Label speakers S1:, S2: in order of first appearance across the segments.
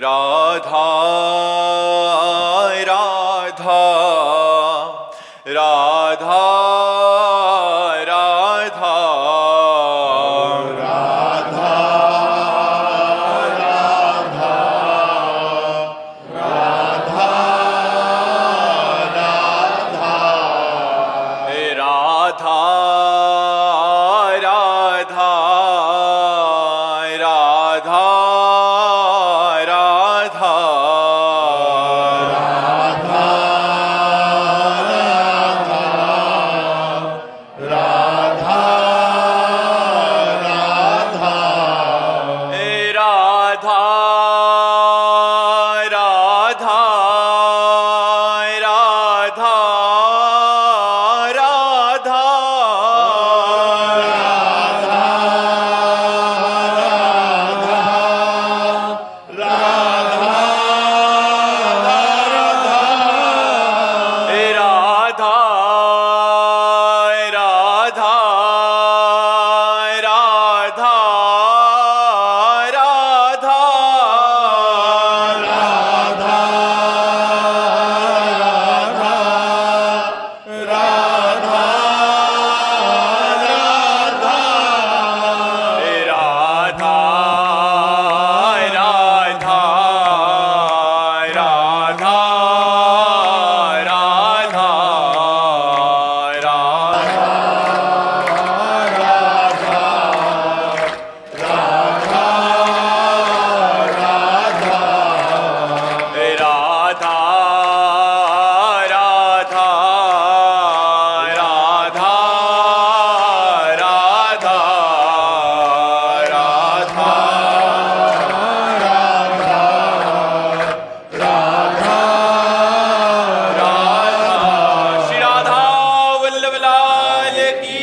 S1: राधा राधा राधा राधा
S2: राधा राधा राधा राधा
S1: हे राधा राधा राधा राधा
S2: राधा राधा
S1: हे राधा राधा राधा राधा हे राधा राधा राधा राधा हे राधा राधा राधा राधा हे राधा राधा राधा राधा राधा श्री राधा वल्लभ लाल की,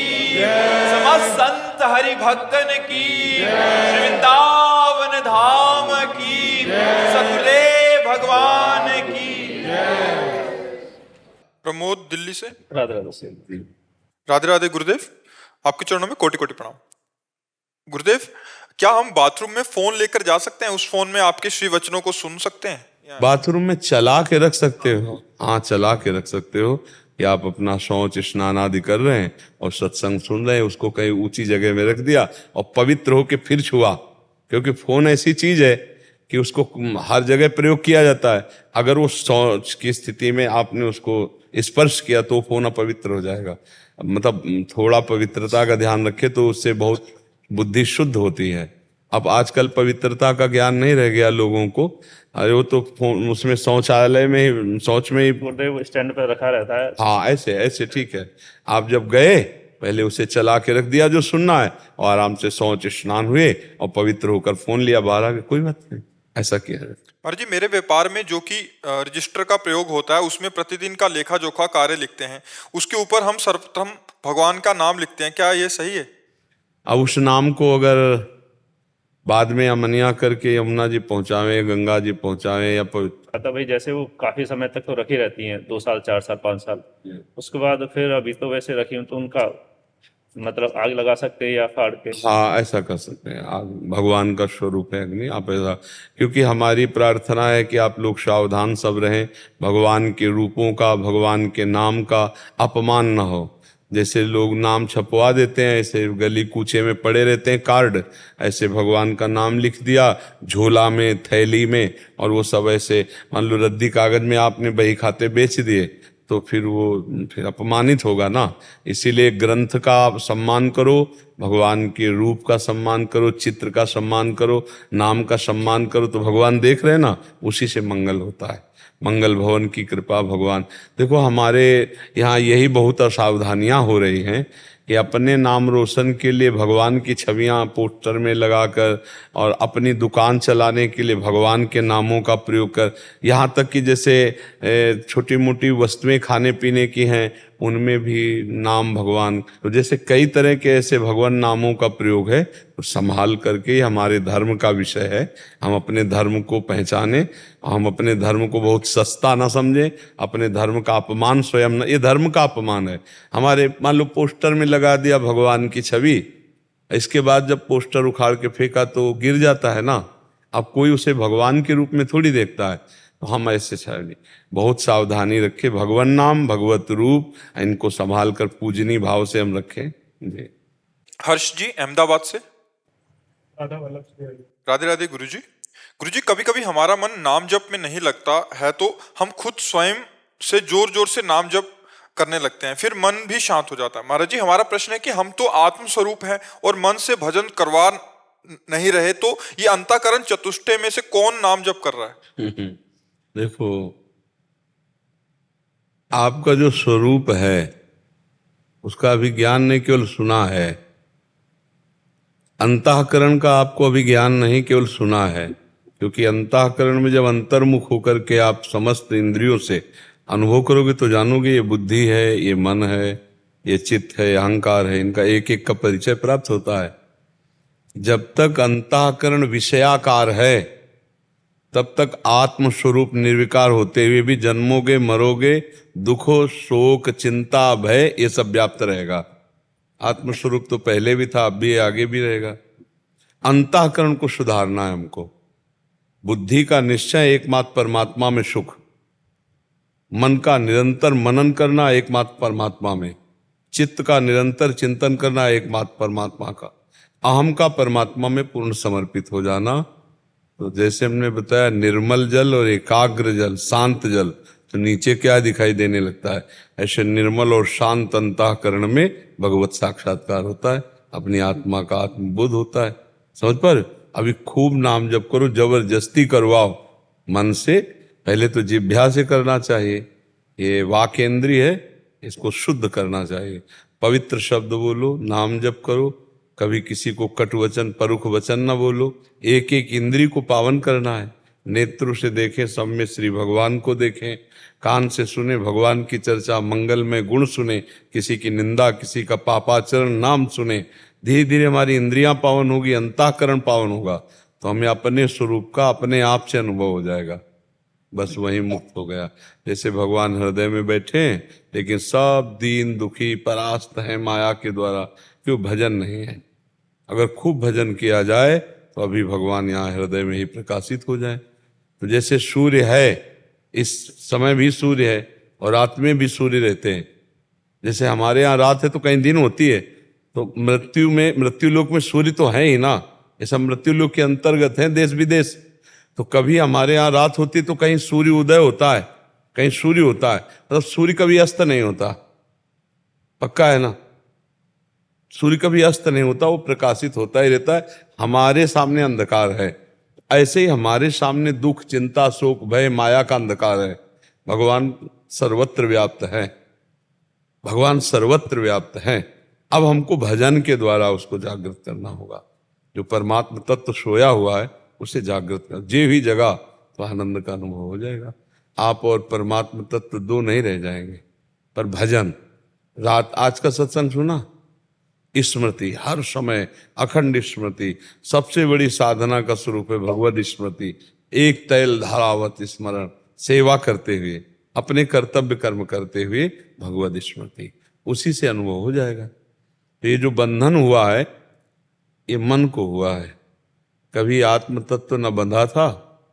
S1: समस्त संत हरि भक्तन की, श्री वृंदावन धाम की, सतगुरुदेव भगवान की। प्रमोद दिल्ली से।
S3: राधे राधे से
S1: राधे राधे गुरुदेव, आपके चरणों में कोटि कोटि प्रणाम। गुरुदेव, क्या हम बाथरूम में फोन लेकर जा सकते हैं? उस फोन में आपके श्री वचनों को सुन सकते हैं?
S3: बाथरूम में चला के रख सकते हो। हाँ, चला के रख सकते हो कि आप अपना शौच स्नान आदि कर रहे हैं और सत्संग सुन रहे हैं, उसको कहीं ऊंची जगह में रख दिया और पवित्र होके फिर छुआ। क्योंकि फोन ऐसी चीज है कि उसको हर जगह प्रयोग किया जाता है। अगर वो शौच की स्थिति में आपने उसको स्पर्श किया तो फोन अपवित्र हो जाएगा। मतलब थोड़ा पवित्रता का ध्यान रखे तो उससे बहुत बुद्धि शुद्ध होती है। अब आजकल पवित्रता का ज्ञान नहीं रह गया लोगों को। अरे वो तो उसमें शौचालय में शौच में ही
S4: गुरुदेव स्टैंड पे रखा रहता है।
S3: हाँ, ऐसे ऐसे ठीक है। आप जब गए पहले उसे चला के रख दिया जो सुनना है, और आराम से शौच स्नान हुए और पवित्र होकर फोन लिया बाहर आ गए, कोई बात नहीं। ऐसा किया है।
S1: और जी, मेरे व्यापार में जो कि रजिस्टर का प्रयोग होता है, उसमें प्रतिदिन का लेखा जोखा कार्य लिखते हैं, उसके ऊपर हम सर्वप्रथम भगवान का नाम लिखते हैं, क्या ये सही है?
S3: अब उस नाम को अगर बाद में अमनिया करके यमुना जी पहुंचावे, गंगा जी पौंचावे या
S4: तो भाई जैसे वो काफी समय तक तो रखी रहती हैं, 2 साल 4 साल 5 साल, उसके बाद फिर अभी तो वैसे रखी हूँ तो उनका मतलब आग लगा सकते हैं या फाड़ के।
S3: हाँ, ऐसा कर सकते हैं। आग भगवान का स्वरूप है अग्नि, आप ऐसा, क्योंकि हमारी प्रार्थना है कि आप लोग सावधान सब रहें, भगवान के रूपों का, भगवान के नाम का अपमान न हो। जैसे लोग नाम छपवा देते हैं, ऐसे गली कूचे में पड़े रहते हैं कार्ड, ऐसे भगवान का नाम लिख दिया झोला में, थैली में, और वो सब ऐसे मान लो रद्दी कागज में आपने बही खाते बेच दिए तो फिर वो फिर अपमानित होगा ना। इसीलिए ग्रंथ का आप सम्मान करो, भगवान के रूप का सम्मान करो, चित्र का सम्मान करो, नाम का सम्मान करो, तो भगवान देख रहे हैं ना, उसी से मंगल होता है। मंगल भवन की कृपा भगवान। देखो हमारे यहाँ यही बहुत असावधानियां हो रही हैं कि अपने नाम रोशन के लिए भगवान की छवियां पोस्टर में लगाकर और अपनी दुकान चलाने के लिए भगवान के नामों का प्रयोग कर, यहाँ तक कि जैसे छोटी मोटी वस्तुएं खाने पीने की हैं उनमें भी नाम भगवान, तो जैसे कई तरह के ऐसे भगवान नामों का प्रयोग है, तो संभाल करके हमारे धर्म का विषय है। हम अपने धर्म को पहचाने, हम अपने धर्म को बहुत सस्ता ना समझें, अपने धर्म का अपमान स्वयं न, ये धर्म का अपमान है। हमारे मान लो पोस्टर में लगा दिया भगवान की छवि, इसके बाद जब पोस्टर उखाड़ के फेंका तो गिर जाता है ना। अब कोई उसे भगवान के रूप में थोड़ी देखता है, तो हम ऐसे नहीं, बहुत सावधानी रखे, भगवान नाम भगवत रूप इनको संभाल कर पूजनीय भाव से हम रखें जी।
S1: हर्ष जी अहमदाबाद से। राधे राधे गुरुजी। गुरुजी कभी कभी हमारा मन नाम जप में नहीं लगता है तो हम खुद स्वयं से जोर जोर से नाम जप करने लगते हैं, फिर मन भी शांत हो जाता है। महाराज जी हमारा प्रश्न है कि हम तो आत्म स्वरूप हैं और मन से भजन करवा नहीं रहे, तो ये अंतःकरण चतुष्टय में से कौन नाम जप कर रहा है?
S3: देखो, आपका जो स्वरूप है उसका अभी ज्ञान नहीं, केवल सुना है। अंतःकरण का आपको अभी ज्ञान नहीं, केवल सुना है। क्योंकि अंतःकरण में जब अंतर्मुख होकर के आप समस्त इंद्रियों से अनुभव करोगे तो जानोगे ये बुद्धि है, ये मन है, ये चित्त है, अहंकार है, इनका एक एक का परिचय प्राप्त होता है। जब तक अंतःकरण विषयाकार है तब तक आत्म स्वरूप निर्विकार होते हुए भी जन्मोगे, मरोगे, दुखो, शोक, चिंता, भय ये सब व्याप्त रहेगा। आत्मस्वरूप तो पहले भी था, अब भी आगे भी रहेगा। अंतःकरण को सुधारना है हमको। बुद्धि का निश्चय एकमात्र परमात्मा में सुख, मन का निरंतर मनन करना एकमात्र परमात्मा में, चित्त का निरंतर चिंतन करना एकमात्र परमात्मा का, अहम का परमात्मा में पूर्ण समर्पित हो जाना। तो जैसे हमने बताया निर्मल जल और एकाग्र जल, शांत जल, तो नीचे क्या दिखाई देने लगता है, ऐसे निर्मल और शांत अंतःकरण में भगवत साक्षात्कार होता है, अपनी आत्मा का आत्मबोध होता है। समझ पर? अभी खूब नाम जप करो, जबरदस्ती करवाओ मन से, पहले तो जिह्वा से करना चाहिए। ये वाकेंद्रिय है, इसको शुद्ध करना चाहिए। पवित्र शब्द बोलो, नाम जप करो, कभी किसी को कटु वचन परुख वचन न बोलो। एक एक इंद्री को पावन करना है। नेत्र से देखें सब में श्री भगवान को देखें, कान से सुने भगवान की चर्चा, मंगल में गुण सुने, किसी की निंदा, किसी का पापाचरण नाम सुने। धीरे धीरे हमारी इंद्रियां पावन होगी, अंतःकरण पावन होगा, तो हमें अपने स्वरूप का अपने आप से अनुभव हो जाएगा। बस वही मुक्त हो गया। जैसे भगवान हृदय में बैठे लेकिन सब दीन दुखी परास्त हैं माया के द्वारा, क्यों? भजन नहीं है। अगर खूब भजन किया जाए तो अभी भगवान यहाँ हृदय में ही प्रकाशित हो जाए। तो जैसे सूर्य है, इस समय भी सूर्य है और रात में भी सूर्य रहते हैं। जैसे हमारे यहाँ रात है तो कहीं दिन होती है, तो मृत्यु लोक में सूर्य तो है ही ना, ये सब मृत्यु लोक के अंतर्गत है, देश विदेश। तो कभी हमारे यहाँ रात होती तो कहीं सूर्य उदय होता है, कहीं सूर्य होता है, मतलब सूर्य कभी अस्त नहीं होता, पक्का है ना। सूर्य कभी अस्त नहीं होता, वो प्रकाशित होता ही रहता है। हमारे सामने अंधकार है, ऐसे ही हमारे सामने दुख, चिंता, शोक, भय, माया का अंधकार है। भगवान सर्वत्र व्याप्त है, भगवान सर्वत्र व्याप्त है। अब हमको भजन के द्वारा उसको जागृत करना होगा। जो परमात्मा तत्व सोया हुआ है उसे जागृत कर, जे भी जगह तो आनंद का अनुभव हो जाएगा। आप और परमात्मा तत्व दो नहीं रह जाएंगे, पर भजन। रात आज का सत्संग सुना, स्मृति हर समय, अखंड स्मृति सबसे बड़ी साधना का स्वरूप है। भगवत स्मृति, एक तैल धारावत स्मरण, सेवा करते हुए, अपने कर्तव्य कर्म करते हुए भगवत स्मृति, उसी से अनुभव हो जाएगा। तो ये जो बंधन हुआ है ये मन को हुआ है। कभी आत्म तत्व न बंधा था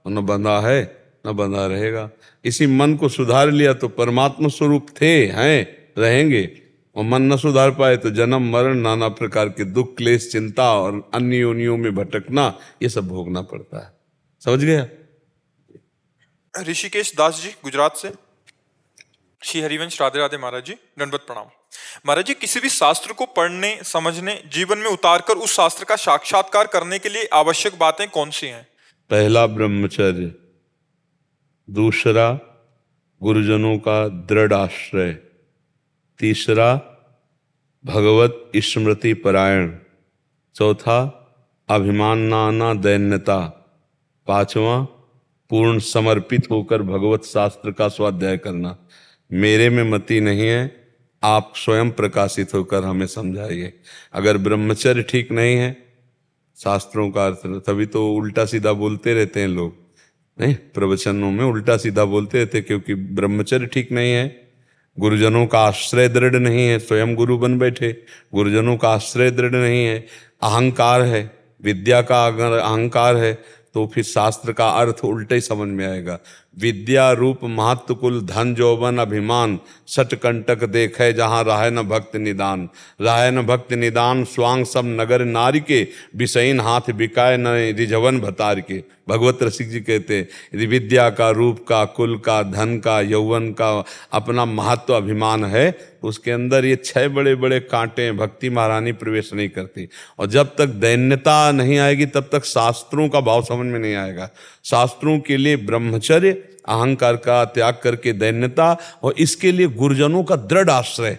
S3: और न बंधा है, न बंधा रहेगा। इसी मन को सुधार लिया तो परमात्मा स्वरूप थे, हैं, रहेंगे। और मन न सुधार पाए तो जन्म मरण, नाना प्रकार के दुख, क्लेश, चिंता और अन्य योनियों में भटकना, ये सब भोगना पड़ता है। समझ गया?
S1: ऋषिकेश दास जी गुजरात से। श्री हरिवंश राधे राधे महाराज जी, दंडवत प्रणाम। महाराज जी किसी भी शास्त्र को पढ़ने, समझने, जीवन में उतारकर उस शास्त्र का साक्षात्कार करने के लिए आवश्यक बातें कौन सी हैं?
S3: पहला ब्रह्मचर्य, दूसरा गुरुजनों का दृढ़ आश्रय, तीसरा भगवत स्मृति परायण, चौथा अभिमान नाना दैन्यता, पांचवा पूर्ण समर्पित होकर भगवत शास्त्र का स्वाध्याय करना। मेरे में मति नहीं है, आप स्वयं प्रकाशित होकर हमें समझाइए। अगर ब्रह्मचर्य ठीक नहीं है, शास्त्रों का अर्थ, तभी तो उल्टा सीधा बोलते रहते हैं लोग, नहीं प्रवचनों में उल्टा सीधा बोलते रहते, क्योंकि ब्रह्मचर्य ठीक नहीं है। गुरुजनों का आश्रय दृढ़ नहीं है, स्वयं गुरु बन बैठे, गुरुजनों का आश्रय दृढ़ नहीं है, अहंकार है, विद्या का अगर अहंकार है तो फिर शास्त्र का अर्थ उल्टे ही समझ में आएगा। विद्या रूप महत्व कुल धन जौवन अभिमान, सट कंटक देखे जहाँ राहे न भक्त निदान। राहे न भक्त निदान स्वांग सब नगर नारी के, विषयीन हाथ बिकाए न रिझवन भतार के। भगवत रसिक जी कहते हैं यदि विद्या का, रूप का, कुल का, धन का, यौवन का अपना महत्व अभिमान है तो उसके अंदर ये 6 बड़े बड़े कांटे हैं, भक्ति महारानी प्रवेश नहीं करती। और जब तक दैन्यता नहीं आएगी तब तक शास्त्रों का भाव समझ में नहीं आएगा। शास्त्रों के लिए ब्रह्मचर्य, अहंकार का त्याग करके दैन्यता, और इसके लिए गुरुजनों का दृढ़ आश्रय।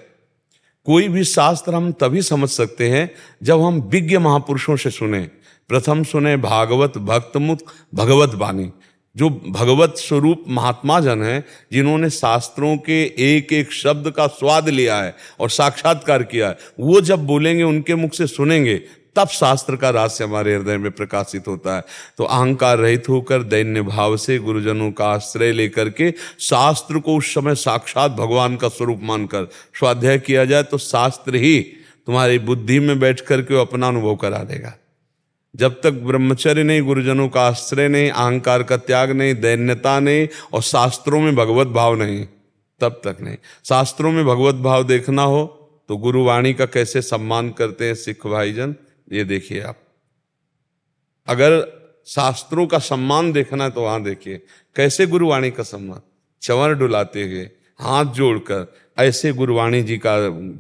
S3: कोई भी शास्त्र हम तभी समझ सकते हैं जब हम विज्ञ महापुरुषों से सुने। प्रथम सुने भागवत भक्तमुख भगवत वाणी, जो भगवत स्वरूप महात्मा जन हैं, जिन्होंने शास्त्रों के एक एक शब्द का स्वाद लिया है और साक्षात्कार किया है, वो जब बोलेंगे, उनके मुख से सुनेंगे, तब शास्त्र का रहस्य हमारे हृदय में प्रकाशित होता है। तो अहंकार रहित होकर दैन्य भाव से गुरुजनों का आश्रय लेकर के शास्त्र को उस समय साक्षात भगवान का स्वरूप मानकर स्वाध्याय किया जाए तो शास्त्र ही तुम्हारी बुद्धि में बैठ करके वो अपना अनुभव करा देगा। जब तक ब्रह्मचर्य नहीं, गुरुजनों का आश्रय नहीं, अहंकार का त्याग नहीं, दैन्यता नहीं और शास्त्रों में भगवत भाव नहीं, तब तक नहीं। शास्त्रों में भगवत भाव देखना हो तो गुरुवाणी का कैसे सम्मान करते हैं सिख भाईजन, ये देखिए आप। अगर शास्त्रों का सम्मान देखना है तो वहां देखिए कैसे गुरुवाणी का सम्मान, चंवर डुलाते हुए हाथ जोड़कर ऐसे गुरुवाणी जी का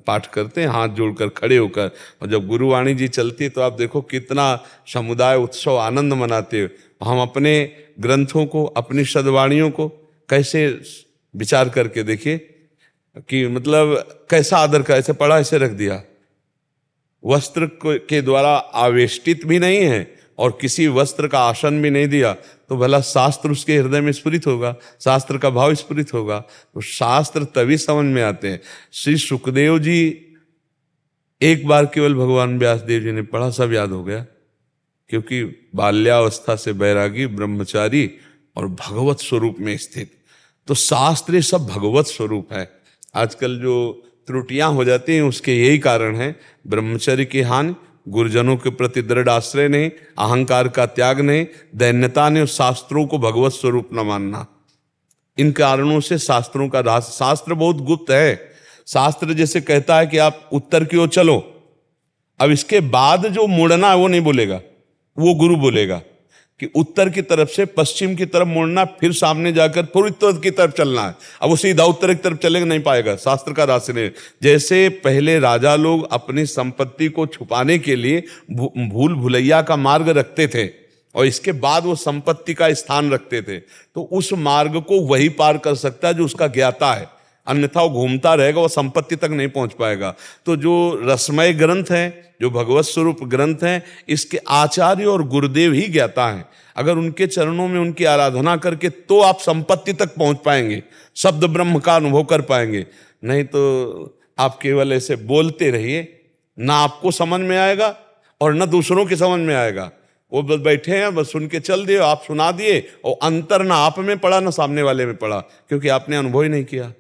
S3: पाठ करते हैं, हाथ जोड़कर खड़े होकर। और जब गुरुवाणी जी चलती है तो आप देखो कितना समुदाय उत्सव आनंद मनाते हुए। हम अपने ग्रंथों को, अपनी सद्वाणियों को कैसे विचार करके देखिए कि मतलब कैसा आदर का, ऐसे पढ़ा ऐसे रख दिया, वस्त्र के द्वारा आवेष्टित भी नहीं है और किसी वस्त्र का आसन भी नहीं दिया, तो भला शास्त्र उसके हृदय में स्फुरित होगा, शास्त्र का भाव स्फुरित होगा। तो शास्त्र तभी समझ में आते हैं। श्री सुखदेव जी एक बार केवल भगवान व्यास देव जी ने पढ़ा, सब याद हो गया, क्योंकि बाल्यावस्था से बैरागी, ब्रह्मचारी और भगवत स्वरूप में स्थित। तो शास्त्र सब भगवत स्वरूप है। आजकल जो त्रुटियां हो जाती हैं उसके यही कारण है, ब्रह्मचर्य की हानि, गुरुजनों के प्रति दृढ़ आश्रय नहीं, अहंकार का त्याग नहीं, दैन्यता ने, शास्त्रों को भगवत स्वरूप न मानना। इन कारणों से शास्त्रों का रहस्य, शास्त्र बहुत गुप्त है। शास्त्र जैसे कहता है कि आप उत्तर की ओर चलो, अब इसके बाद जो मुड़ना है वो नहीं बोलेगा, वो गुरु बोलेगा कि उत्तर की तरफ से पश्चिम की तरफ मुड़ना, फिर सामने जाकर फिर उत्तर की तरफ चलना है। अब वो सीधा उत्तर की तरफ चलेगा, नहीं पाएगा, शास्त्र का रास्ते नहीं। जैसे पहले राजा लोग अपनी संपत्ति को छुपाने के लिए भूल भुलैया का मार्ग रखते थे और इसके बाद वो संपत्ति का स्थान रखते थे, तो उस मार्ग को वही पार कर सकता है जो उसका ज्ञाता है, अन्यथा वो घूमता रहेगा, वो संपत्ति तक नहीं पहुंच पाएगा। तो जो रसमय ग्रंथ हैं, जो भगवत स्वरूप ग्रंथ हैं, इसके आचार्य और गुरुदेव ही ज्ञाता हैं। अगर उनके चरणों में उनकी आराधना करके तो आप संपत्ति तक पहुंच पाएंगे, शब्द ब्रह्म का अनुभव कर पाएंगे। नहीं तो आप केवल ऐसे बोलते रहिए, ना आपको समझ में आएगा और ना दूसरों के समझ में आएगा। वो बस बैठे हैं, बस सुन के चल दिए, आप सुना दिए, और अंतर ना आप में पड़ा ना सामने वाले में पड़ा, क्योंकि आपने अनुभव ही नहीं किया।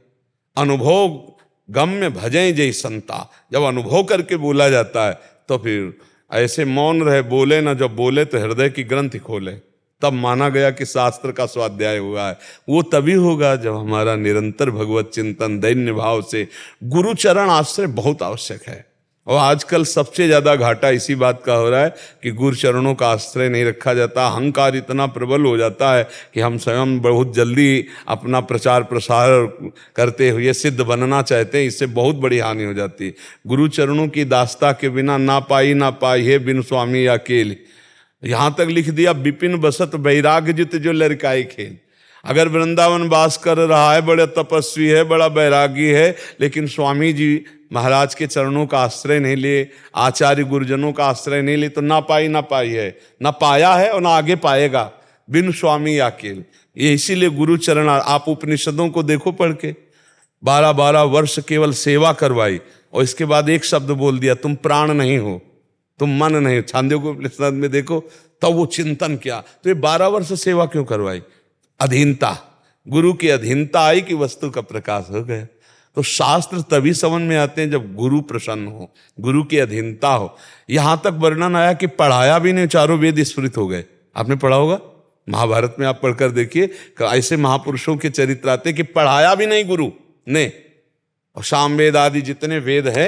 S3: अनुभव गम्य भजें जय संता, जब अनुभव करके बोला जाता है तो फिर ऐसे मौन रहे, बोले ना, जब बोले तो हृदय की ग्रंथि खोले, तब माना गया कि शास्त्र का स्वाध्याय हुआ है। वो तभी होगा जब हमारा निरंतर भगवत चिंतन दैन्य भाव से, गुरु चरण आश्रय बहुत आवश्यक है। और आजकल सबसे ज्यादा घाटा इसी बात का हो रहा है कि गुरु चरणों का आश्रय नहीं रखा जाता। अहंकार इतना प्रबल हो जाता है कि हम स्वयं बहुत जल्दी अपना प्रचार प्रसार करते हुए सिद्ध बनना चाहते हैं, इससे बहुत बड़ी हानि हो जाती है। गुरु चरणों की दास्ता के बिना ना पाई है बिन स्वामी अकेले, यहाँ तक लिख दिया विपिन बसत बैराग जित जो लड़काई खेल। अगर वृंदावन वास कर रहा है, बड़ा तपस्वी है, बड़ा बैरागी है, लेकिन स्वामी जी महाराज के चरणों का आश्रय नहीं लिए, आचार्य गुरुजनों का आश्रय नहीं लिए, तो ना पाई है, ना पाया है और ना आगे पाएगा, बिन स्वामी अकेल। ये इसीलिए गुरु चरण, आप उपनिषदों को देखो पढ़ के, 12-12 वर्ष केवल सेवा करवाई और इसके बाद एक शब्द बोल दिया, तुम प्राण नहीं हो, तुम मन नहीं हो। छांदोग्य उपनिषद में देखो, तब वो चिंतन किया, तो ये 12 वर्ष सेवा क्यों करवाई? अधीनता, गुरु की अधीनता आई कि वस्तु का प्रकाश हो गया। तो शास्त्र तभी समझ में आते हैं जब गुरु प्रसन्न हो, गुरु की अधीनता हो। यहां तक वर्णन आया कि पढ़ाया भी नहीं, चारों वेद स्फुरित हो गए। आपने पढ़ा होगा महाभारत में, आप पढ़कर देखिए कि ऐसे महापुरुषों के चरित्र आते कि पढ़ाया भी नहीं गुरु ने, और सामवेद आदि जितने वेद है,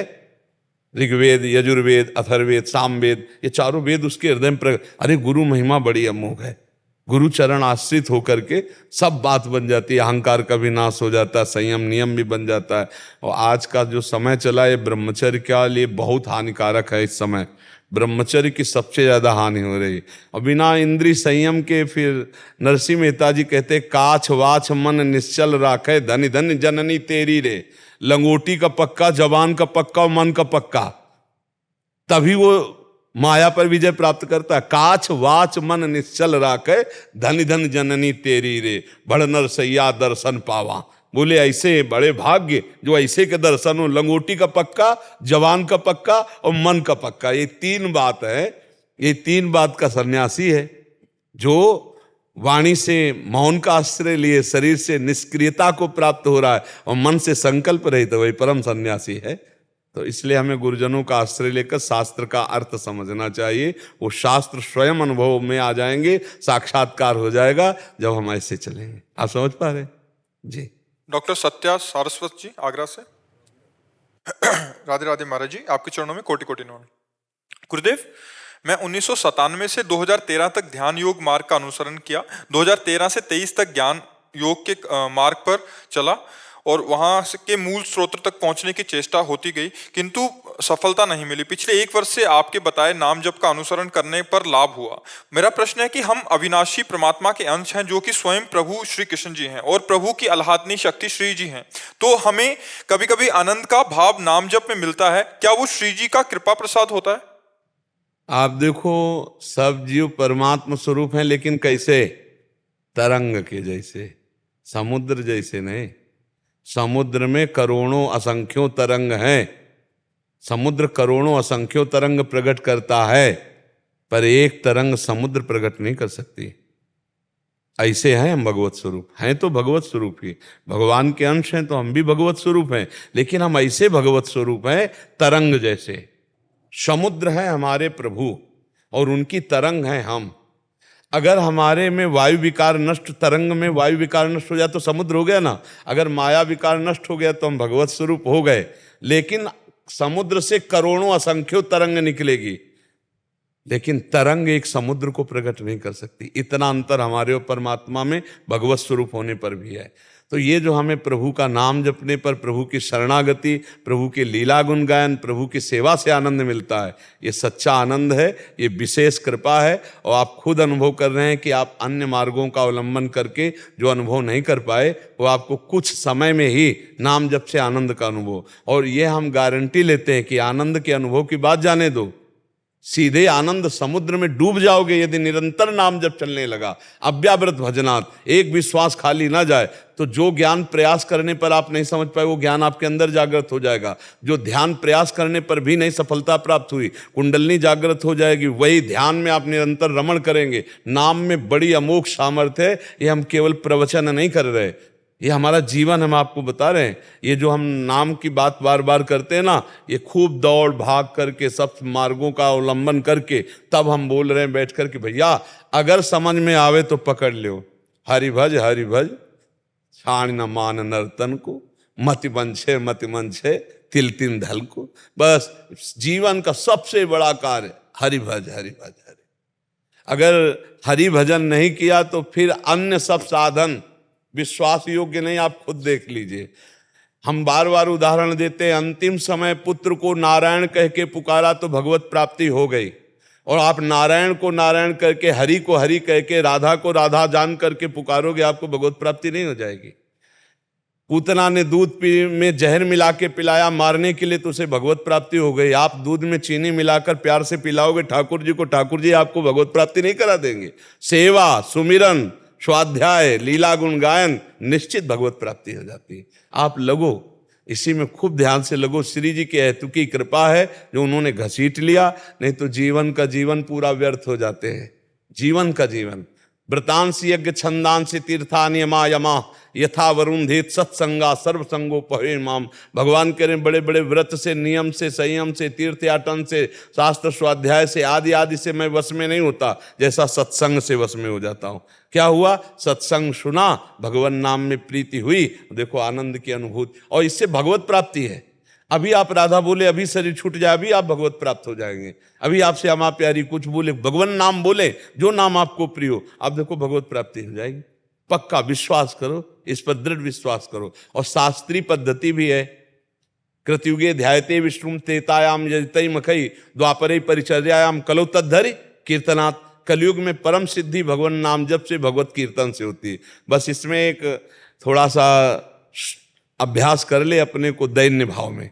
S3: ऋग्वेद, यजुर्वेद, अथर्ववेद, सामवेद, ये चारों वेद उसके हृदय में अरे गुरु महिमा बड़ी अमोघ है। गुरु चरण आश्रित होकर के सब बात बन जाती है, अहंकार का भी नाश हो जाता है, संयम नियम भी बन जाता है। और आज का जो समय चला है ब्रह्मचर्य के लिए बहुत हानिकारक है। इस समय ब्रह्मचर्य की सबसे ज्यादा हानि हो रही है। और बिना इंद्रिय संयम के फिर नरसिंह मेहता जी कहते काछ वाछ मन निश्चल राखे, धन धन जननी तेरी रे। लंगोटी का पक्का, जवान का पक्का और मन का पक्का, तभी वो माया पर विजय प्राप्त करता है। काछ वाच मन निश्चल राखे, धन धन जननी तेरी रे। बड़ नरसैया दर्शन पावा। बोले ऐसे बड़े भाग्य जो ऐसे के दर्शन हो। लंगोटी का पक्का, जवान का पक्का और मन का पक्का, ये तीन बात है। ये तीन बात का सन्यासी है जो वाणी से मौन का आश्रय लिए शरीर से निष्क्रियता को प्राप्त हो रहा है और मन से संकल्प रहित, वही परम सन्यासी है। तो इसलिए हमें गुरुजनों का आश्रय लेकर शास्त्र का अर्थ समझना चाहिए। वो शास्त्र स्वयं अनुभव में आ जाएंगे, साक्षात्कार हो जाएगा जब हम ऐसे चलेंगे। आप समझ पा रहे जी।
S1: डॉक्टर सत्या सारस्वत जी आगरा से। राधे राधे महाराज जी, आपके चरणों में कोटि कोटि नमन। गुरुदेव, मैं 1997 से 2013 तक ध्यान योग मार्ग का अनुसरण किया। 2013 से 23 तक ज्ञान योग के मार्ग पर चला और वहां के मूल स्रोत तक पहुंचने की चेष्टा होती गई, किंतु सफलता नहीं मिली। पिछले 1 वर्ष से आपके बताए नाम जप का अनुसरण करने पर लाभ हुआ। मेरा प्रश्न है कि हम अविनाशी परमात्मा के अंश हैं जो कि स्वयं प्रभु श्री कृष्ण जी हैं और प्रभु की अल्हातनी शक्ति श्री जी हैं, तो हमें कभी कभी आनंद का भाव नाम जप में मिलता है, क्या वो श्री जी का कृपा प्रसाद होता है?
S3: आप देखो, सब जीव परमात्मा स्वरूप हैं, लेकिन कैसे? तरंग के जैसे, समुद्र जैसे नहीं। समुद्र में करोड़ों असंख्यों तरंग हैं। समुद्र करोड़ों असंख्यों तरंग प्रकट करता है, पर एक तरंग समुद्र प्रकट नहीं कर सकती। ऐसे हैं हम भगवत स्वरूप, हैं तो भगवत स्वरूप ही, भगवान के अंश हैं तो हम भी भगवत स्वरूप हैं, लेकिन हम ऐसे भगवत स्वरूप हैं तरंग जैसे। समुद्र है हमारे प्रभु और उनकी तरंग है हम। अगर हमारे में वायु विकार नष्ट, तरंग में वायु विकार नष्ट हो जाए तो समुद्र हो गया ना। अगर माया विकार नष्ट हो गया तो हम भगवत स्वरूप हो गए। लेकिन समुद्र से करोड़ों असंख्यों तरंग निकलेगी, लेकिन तरंग एक समुद्र को प्रकट नहीं कर सकती। इतना अंतर हमारे और परमात्मा में भगवत स्वरूप होने पर भी है। तो ये जो हमें प्रभु का नाम जपने पर, प्रभु की शरणागति, प्रभु के लीला गुण गायन, प्रभु की सेवा से आनंद मिलता है, ये सच्चा आनंद है, ये विशेष कृपा है। और आप खुद अनुभव कर रहे हैं कि आप अन्य मार्गों का अवलंबन करके जो अनुभव नहीं कर पाए, वो आपको कुछ समय में ही नाम जप से आनंद का अनुभव। और ये हम गारंटी लेते हैं कि आनंद के अनुभव की बात जाने दो, सीधे आनंद समुद्र में डूब जाओगे यदि निरंतर नाम जब चलने लगा। अव्याव्रत भजनात्, एक भी श्वास खाली ना जाए। तो जो ज्ञान प्रयास करने पर आप नहीं समझ पाए, वो ज्ञान आपके अंदर जागृत हो जाएगा। जो ध्यान प्रयास करने पर भी नहीं सफलता प्राप्त हुई, कुंडलनी जागृत हो जाएगी। वही ध्यान में आप निरंतर रमण करेंगे। नाम में बड़ी अमोघ सामर्थ्य है। ये हम केवल प्रवचन नहीं कर रहे, ये हमारा जीवन हम आपको बता रहे हैं। ये जो हम नाम की बात बार बार करते हैं ना, ये खूब दौड़ भाग करके सब मार्गों का अवलंबन करके तब हम बोल रहे हैं बैठ कर कि भैया अगर समझ में आवे तो पकड़ लो। हरि भज छाण न मान नर्तन को, मति मंछे तिल तिन धल को। बस जीवन का सबसे बड़ा कार्य हरि भज हरि। अगर हरि भजन नहीं किया तो फिर अन्य सब साधन विश्वास योग्य नहीं। आप खुद देख लीजिए, हम बार बार उदाहरण देते हैं। अंतिम समय पुत्र को नारायण कह के पुकारा तो भगवत प्राप्ति हो गई, और आप नारायण को नारायण करके, हरि को हरि कह के, राधा को राधा जान करके पुकारोगे, आपको भगवत प्राप्ति नहीं हो जाएगी। पूतना ने दूध में जहर मिला के पिलाया मारने के लिए, तो उसे भगवत प्राप्ति हो गई। आप दूध में चीनी मिलाकर प्यार से पिलाओगे ठाकुर जी को, ठाकुर जी आपको भगवत प्राप्ति नहीं करा देंगे। सेवा, सुमिरन, स्वाध्याय, लीला गुण गायन, निश्चित भगवत प्राप्ति हो जाती है। आप लगो, इसी में खूब ध्यान से लगो। श्री जी के हेतु की कृपा है जो उन्होंने घसीट लिया, नहीं तो जीवन का जीवन पूरा व्यर्थ हो जाते हैं। जीवन का जीवन व्रतांसि यज्ञ छंदांसि तीर्थानि यमा यमा यथा वरुंधेत सत्संगा सर्वसंगो पहे माम। भगवान कह रहे हैं बड़े बड़े व्रत से, नियम से, संयम से, तीर्थयाटन से, शास्त्र स्वाध्याय से, आदि आदि से मैं वश में नहीं होता, जैसा सत्संग से वश में हो जाता हूँ। क्या हुआ? सत्संग सुना, भगवान नाम में प्रीति हुई, देखो आनंद की अनुभूति, और इससे भगवत प्राप्ति है। अभी आप राधा बोले, अभी शरीर छूट जाए, अभी आप भगवत प्राप्त हो जाएंगे। अभी आप श्यामा प्यारी कुछ बोले, भगवान नाम बोले, जो नाम आपको प्रिय हो, आप देखो भगवत प्राप्ति हो जाएगी। पक्का विश्वास करो, इस पर दृढ़ विश्वास करो। और शास्त्रीय पद्धति भी है। कृतयुगे ध्यायते विष्णुम तेतायाम यजतै मखई द्वापरे परिचर्यायाम कलो तद्धरि कीर्तनात्। कलयुग में परम सिद्धि भगवान नाम जप से, भगवत कीर्तन से होती है। बस इसमें एक थोड़ा सा अभ्यास कर ले अपने को दैन्य भाव में।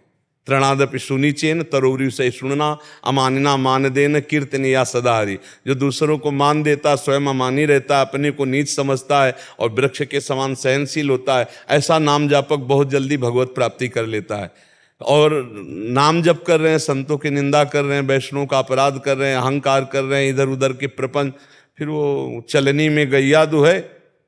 S3: त्रणादपि सुनीचेन तरोरी से सुनना अमानना मान देन कीर्तन या सदा हरि। जो दूसरों को मान देता, स्वयं अमानी रहता है, अपने को नीच समझता है और वृक्ष के समान सहनशील होता है, ऐसा नाम जापक बहुत जल्दी भगवत प्राप्ति कर लेता है। और नाम जप कर रहे हैं, संतों की निंदा कर रहे हैं, वैष्णव का अपराध कर रहे हैं, अहंकार कर रहे हैं, इधर उधर के प्रपंच, फिर वो चलनी में गैया दुहै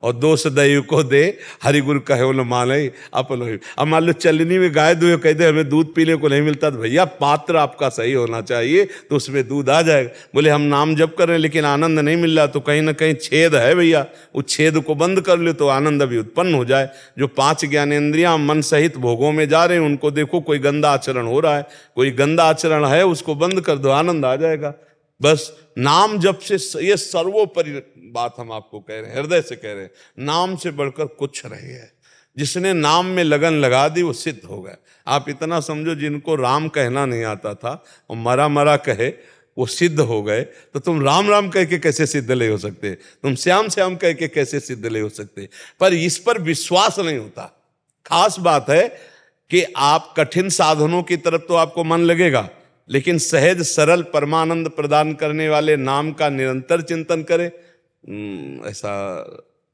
S3: और दोष दैव को दे, हरिगुरु कहे न माने अपन हो। अब मान लो चलनी में गाय दुहे, कहते हमें दूध पीने को नहीं मिलता, तो भैया पात्र आपका सही होना चाहिए, तो उसमें दूध आ जाएगा। बोले हम नाम जप कर रहे हैं लेकिन आनंद नहीं मिल रहा, तो कहीं ना कहीं छेद है भैया, उस छेद को बंद कर लो तो आनंद अभी उत्पन्न हो जाए। जो 5 ज्ञानेंद्रियां मन सहित भोगों में जा रहे हैं, उनको देखो कोई गंदा आचरण हो रहा है, कोई गंदा आचरण है, उसको बंद कर दो, आनंद आ जाएगा। बस नाम जप से, ये सर्वोपरि बात हम आपको कह रहे हैं, हृदय से कह रहे हैं, नाम से बढ़कर कुछ नहीं है। जिसने नाम में लगन लगा दी वो सिद्ध हो गया। आप इतना समझो, जिनको राम कहना नहीं आता था और मरा मरा कहे वो सिद्ध हो गए, तो तुम राम राम कह के कैसे सिद्ध नहीं हो सकते? तुम श्याम श्याम कह के कैसे सिद्ध नहीं हो सकते? पर इस पर विश्वास नहीं होता। खास बात है कि आप कठिन साधनों की तरफ तो आपको मन लगेगा, लेकिन सहज सरल परमानंद प्रदान करने वाले नाम का निरंतर चिंतन करें, ऐसा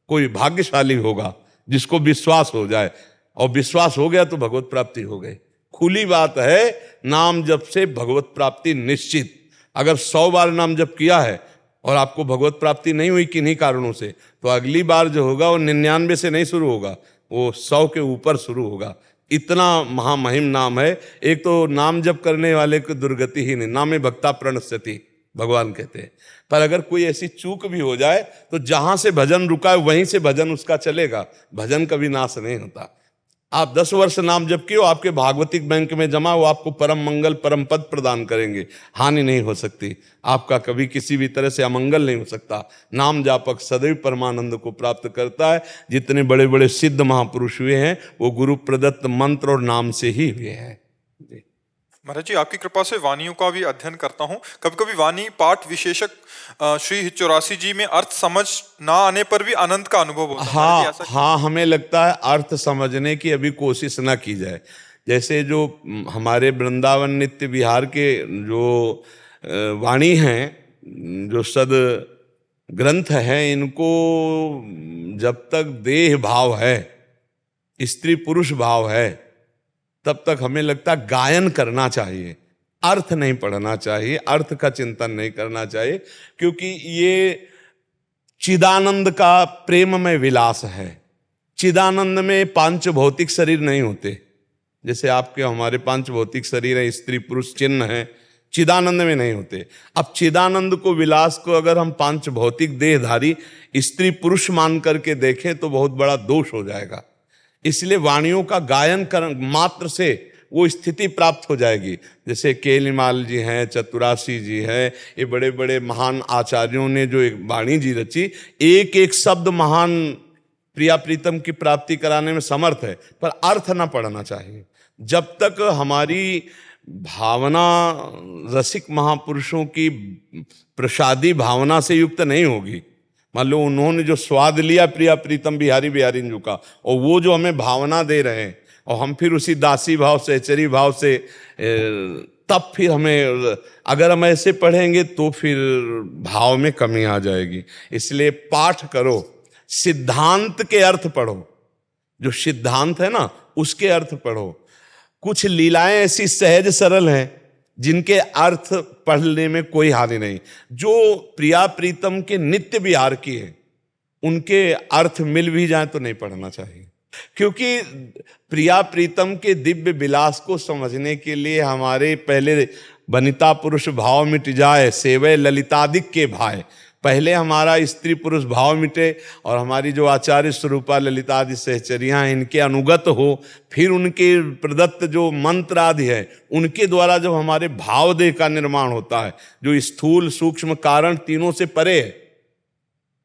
S3: कोई भाग्यशाली होगा जिसको विश्वास हो जाए। और विश्वास हो गया तो भगवत प्राप्ति हो गई। खुली बात है, नाम जप से भगवत प्राप्ति निश्चित। अगर 100 बार नाम जप किया है और आपको भगवत प्राप्ति नहीं हुई किन्हीं कारणों से, तो अगली बार जो होगा वो 99 से नहीं शुरू होगा, वो 100 के ऊपर शुरू होगा। इतना महामहिम नाम है। एक तो नाम जप करने वाले को दुर्गति ही नहीं, नामे भक्ता प्रणश्यति भगवान कहते हैं। पर अगर कोई ऐसी चूक भी हो जाए तो जहां से भजन रुका है वहीं से भजन उसका चलेगा, भजन कभी नाश नहीं होता। आप 10 वर्ष नाम जप किए, आपके भागवतिक बैंक में जमा, वो आपको परम मंगल परम पद प्रदान करेंगे, हानि नहीं हो सकती, आपका कभी किसी भी तरह से अमंगल नहीं हो सकता। नाम जापक सदैव परमानंद को प्राप्त करता है। जितने बड़े बड़े सिद्ध महापुरुष हुए हैं वो गुरु प्रदत्त मंत्र और नाम से ही हुए हैं।
S1: महाराज जी, आपकी कृपा से वाणियों का भी अध्ययन करता हूँ। कभी कभी वाणी पाठ विशेषक श्री 84 जी में अर्थ समझ ना आने पर भी आनंद का अनुभव होता है।
S3: हाँ, हमें लगता है अर्थ समझने की अभी कोशिश ना की जाए। जैसे जो हमारे वृंदावन नित्य विहार के जो वाणी हैं, जो सद ग्रंथ हैं, इनको जब तक देह भाव है, स्त्री पुरुष भाव है, तब तक हमें लगता है गायन करना चाहिए, अर्थ नहीं पढ़ना चाहिए, अर्थ का चिंतन नहीं करना चाहिए, क्योंकि ये चिदानंद का प्रेममय विलास है। चिदानंद में 5 भौतिक शरीर नहीं होते, जैसे आपके हमारे 5 भौतिक शरीर है, स्त्री पुरुष चिन्ह है, चिदानंद में नहीं होते। अब चिदानंद को, विलास को अगर हम 5 भौतिक देहधारी स्त्री पुरुष मान करके देखें तो बहुत बड़ा दोष हो जाएगा। इसलिए वाणियों का गायन कर मात्र से वो स्थिति प्राप्त हो जाएगी। जैसे केलिमाल जी हैं, चतुरासी जी हैं, ये बड़े बड़े महान आचार्यों ने जो एक वाणी जी रची, एक एक शब्द महान प्रिया प्रीतम की प्राप्ति कराने में समर्थ है, पर अर्थ ना पढ़ना चाहिए। जब तक हमारी भावना रसिक महापुरुषों की प्रसादी भावना से युक्त नहीं होगी, मान लो उन्होंने जो स्वाद लिया प्रिया प्रीतम बिहारी बिहारी जी का, और वो जो हमें भावना दे रहे हैं, और हम फिर उसी दासी भाव से, चरी भाव से, तब फिर हमें, अगर हम ऐसे पढ़ेंगे तो फिर भाव में कमी आ जाएगी। इसलिए पाठ करो, सिद्धांत के अर्थ पढ़ो, जो सिद्धांत है ना उसके अर्थ पढ़ो। कुछ लीलाएं ऐसी सहज सरल हैं जिनके अर्थ पढ़ने में कोई हानि नहीं। जो प्रिया प्रीतम के नित्य विहार की है, उनके अर्थ मिल भी जाए तो नहीं पढ़ना चाहिए, क्योंकि प्रिया प्रीतम के दिव्य विलास को समझने के लिए हमारे पहले वनिता पुरुष भाव मिट जाए, सेवय ललितादिक के भाई, पहले हमारा स्त्री पुरुष भाव मिटे और हमारी जो आचार्य स्वरूपा ललितादि सहचरियाँ हैं इनके अनुगत हो, फिर उनके प्रदत्त जो मंत्र आदि है उनके द्वारा जब हमारे भाव देह का निर्माण होता है, जो स्थूल सूक्ष्म कारण तीनों से परे है,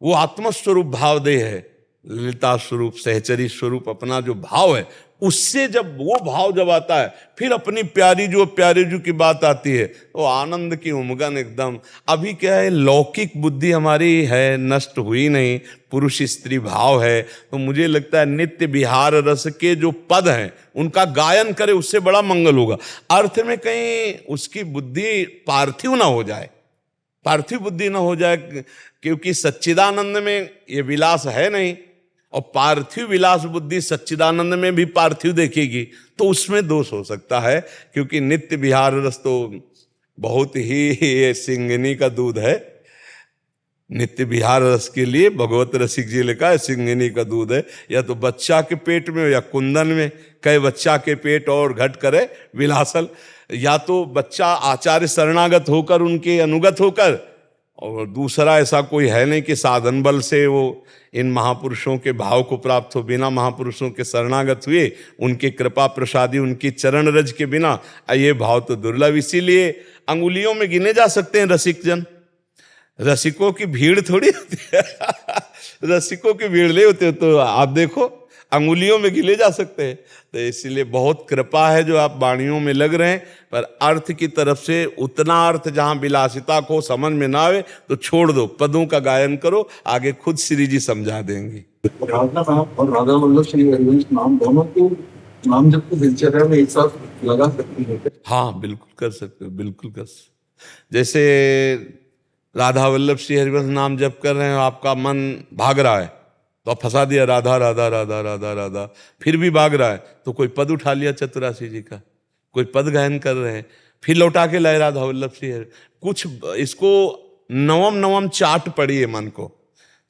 S3: वो आत्मस्वरूप भाव देह है, ललिता स्वरूप सहचरी स्वरूप अपना जो भाव है, उससे जब वो भाव जब आता है फिर अपनी प्यारी जो की बात आती है तो आनंद की उमगन एकदम। अभी क्या है, लौकिक बुद्धि हमारी है, नष्ट हुई नहीं, पुरुष स्त्री भाव है, तो मुझे लगता है नित्य विहार रस के जो पद हैं उनका गायन करे, उससे बड़ा मंगल होगा। अर्थ में कहीं उसकी बुद्धि पार्थिव ना हो जाए, पार्थिव बुद्धि ना हो जाए, क्योंकि सच्चिदानंद में ये विलास है नहीं, और पार्थिव विलास बुद्धि सच्चिदानंद में भी पार्थिव देखेगी तो उसमें दोष हो सकता है, क्योंकि नित्य विहार रस तो बहुत ही ये सिंगिनी का दूध है। नित्य विहार रस के लिए भगवत रसिक जी लिखा है सिंगिनी का दूध है, या तो बच्चा के पेट में या कुंदन में, कहे बच्चा के पेट और घट करे विलासल, या तो बच्चा आचार्य शरणागत होकर उनके अनुगत होकर, और दूसरा ऐसा कोई है नहीं कि साधन बल से वो इन महापुरुषों के भाव को प्राप्त हो, बिना महापुरुषों के शरणागत हुए, उनके कृपा प्रसादी, उनकी चरण रज के बिना ये भाव तो दुर्लभ। इसीलिए अंगुलियों में गिने जा सकते हैं रसिक जन, रसिकों की भीड़ थोड़ी होती है रसिकों की भीड़ नहीं होती, तो आप देखो अंगुलियों में गिले जा सकते हैं। तो इसीलिए बहुत कृपा है जो आप वाणियों में लग रहे हैं, पर अर्थ की तरफ से उतना अर्थ जहां विलासिता को समझ में ना आवे तो छोड़ दो, पदों का गायन करो, आगे खुद श्री जी समझा देंगे।
S5: राधा नाम और राधा वल्लभ श्री हरिवंश नाम दोनों को नाम जब को दिनचर्या में एक साथ लगा सकती है?
S3: हाँ बिल्कुल कर सकते हो, बिल्कुल कर सकते। जैसे राधा वल्लभ श्री हरिवंश नाम जप कर रहे हो, आपका मन भाग रहा है तो आप फंसा दिया राधा राधा राधा राधा राधा, फिर भी भाग रहा है तो कोई पद उठा लिया चतुरासी जी का, कोई पद गायन कर रहे हैं, फिर लौटा के लाए राधा वल्लभ श्री हरि। कुछ इसको नवम नवम चाट पड़ी है मन को,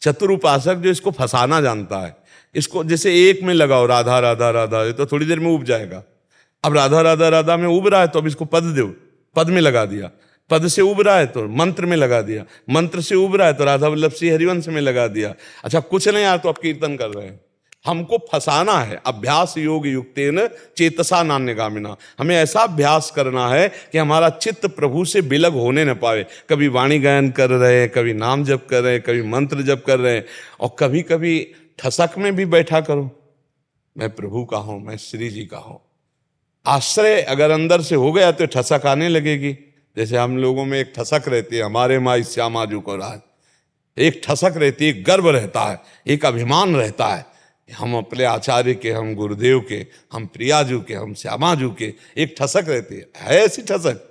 S3: चतुर उपासक जो इसको फंसाना जानता है, इसको जैसे एक में लगाओ राधा राधा राधा, तो थोड़ी देर में उब जाएगा। अब राधा राधा राधा में उब रहा है तो अब इसको पद दो, पद में लगा दिया, पद से उब रहा है तो मंत्र में लगा दिया, मंत्र से उब रहा है तो राधा वल्लभ श्री हरिवंश में लगा दिया। अच्छा कुछ नहीं आया तो आप कीर्तन कर रहे हैं, हमको फंसाना है। अभ्यास योग युक्तेन चेतसा नान्यगामिना, हमें ऐसा अभ्यास करना है कि हमारा चित्त प्रभु से विलग होने न पाए। कभी वाणी गायन कर रहे हैं, कभी नाम जप कर रहे हैं, कभी मंत्र जप कर रहे हैं, और कभी कभी ठसक में भी बैठा करो, मैं प्रभु का हूं, मैं श्री जी का हूं। आश्रय अगर अंदर से हो गया तो ठसक आने लगेगी। जैसे हम लोगों में एक ठसक रहती है, हमारे माई श्यामा जी को राज, एक ठसक रहती है, गर्व रहता है, एक अभिमान रहता है, हम अपने आचार्य के, हम गुरुदेव के, हम प्रियाजू के, हम श्यामाजू के, एक ठसक रहती है ऐसी ठसक।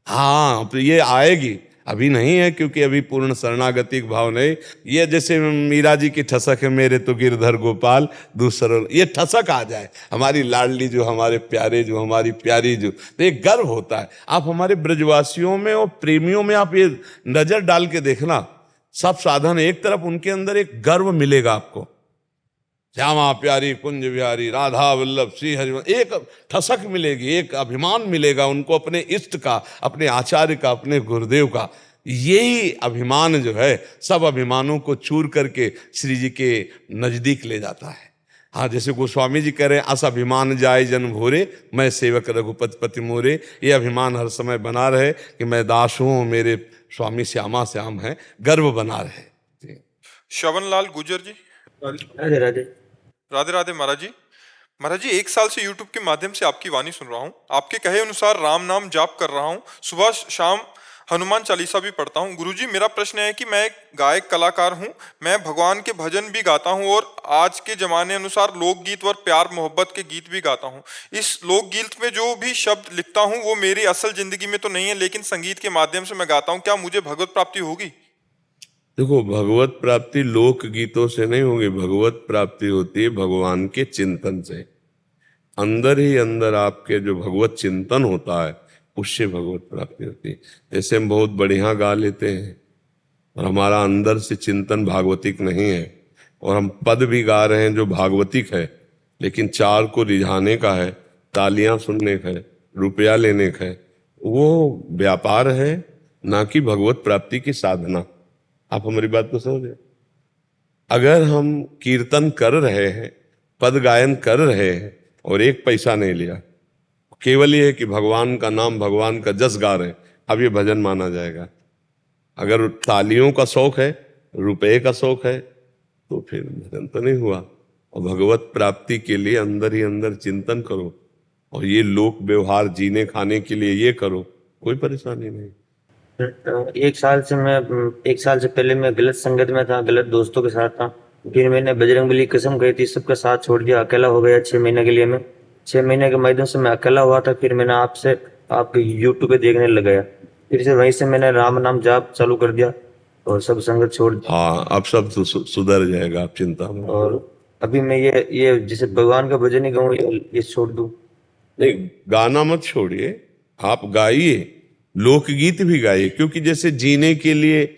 S3: हाँ तो ये आएगी, अभी नहीं है क्योंकि अभी पूर्ण शरणागति भाव नहीं। ये जैसे मीरा जी की ठसक है, मेरे तो गिरधर गोपाल दूसरों, ये ठसक आ जाए, हमारी लाडली जो, हमारे प्यारे जो, हमारी प्यारी जो, तो एक गर्व होता है। आप हमारे ब्रजवासियों में और प्रेमियों में आप ये नजर डाल के देखना, सब साधन एक तरफ, उनके अंदर एक गर्व मिलेगा आपको, श्यामा प्यारी कुंज बिहारी राधा वल्लभ श्री हरिवंश, एक ठसक मिलेगी, एक अभिमान मिलेगा उनको अपने इष्ट का, अपने आचार्य का, अपने गुरुदेव का। यही अभिमान जो है सब अभिमानों को चूर करके श्री जी के नजदीक ले जाता है। हाँ जैसे गोस्वामी जी कह रहे हैं, अस अभिमान जाए जन भोरे, मैं सेवक रघुपति पति मोरे। ये अभिमान हर समय बना रहे कि मैं दास हूँ, मेरे स्वामी श्यामा श्याम हैं, गर्व बना रहे।
S1: श्रवण लाल गुजर जी।
S6: राधे राधे।
S1: राधे राधे महाराज जी। महाराज जी 1 साल से YouTube के माध्यम से आपकी वाणी सुन रहा हूँ, आपके कहे अनुसार राम नाम जाप कर रहा हूँ, सुबह शाम हनुमान चालीसा भी पढ़ता हूँ। गुरुजी मेरा प्रश्न है कि मैं एक गायक कलाकार हूँ, मैं भगवान के भजन भी गाता हूँ और आज के जमाने अनुसार लोकगीत और प्यार मोहब्बत के गीत भी गाता हूँ। इस लोकगीत में जो भी शब्द लिखता हूँ वो मेरी असल जिंदगी में तो नहीं है, लेकिन संगीत के माध्यम से मैं गाता हूँ, क्या मुझे भगवत प्राप्ति होगी?
S3: देखो भगवत प्राप्ति लोक गीतों से नहीं होगी, भगवत प्राप्ति होती है भगवान के चिंतन से। अंदर ही अंदर आपके जो भगवत चिंतन होता है उससे भगवत प्राप्ति होती है। जैसे हम बहुत बढ़िया गा लेते हैं और हमारा अंदर से चिंतन भागवतिक नहीं है, और हम पद भी गा रहे हैं जो भागवतिक है, लेकिन चार को रिझाने का है, तालियां सुनने का है, रुपया लेने का है, वो व्यापार है, ना कि भगवत प्राप्ति की साधना। आप हमारी बात को समझे। अगर हम कीर्तन कर रहे हैं, पद गायन कर रहे हैं और एक पैसा नहीं लिया, केवल ये है कि भगवान का नाम, भगवान का जस गा रहे हैं, अब ये भजन माना जाएगा। अगर तालियों का शौक है, रुपए का शौक है, तो फिर भजन तो नहीं हुआ। और भगवत प्राप्ति के लिए अंदर ही अंदर चिंतन करो, और ये लोक व्यवहार जीने खाने के लिए ये करो, कोई परेशानी नहीं।
S6: एक साल से पहले मैं गलत संगत में था, गलत दोस्तों के साथ था। फिर मैंने बजरंगबली की कसम खाई थी, सबका साथ छोड़ दिया, अकेला हो गया 6 महीने के लिए। मैं 6 महीने के माध्यम से मैं अकेला हुआ था। फिर मैंने आपके यूट्यूब पे देखने लगाया, फिर से वहीं से मैंने राम नाम जाप चालू कर दिया और सब संगत छोड़ दी।
S3: हाँ, अब सब सुधर जाएगा, आप चिंता मत।
S6: और अभी मैं ये जैसे भगवान का भजन ही गाऊं, ये छोड़ दूं?
S3: नहीं, गाना मत छोड़िए, आप गाइए, लोकगीत भी गाइए। क्योंकि जैसे जीने के लिए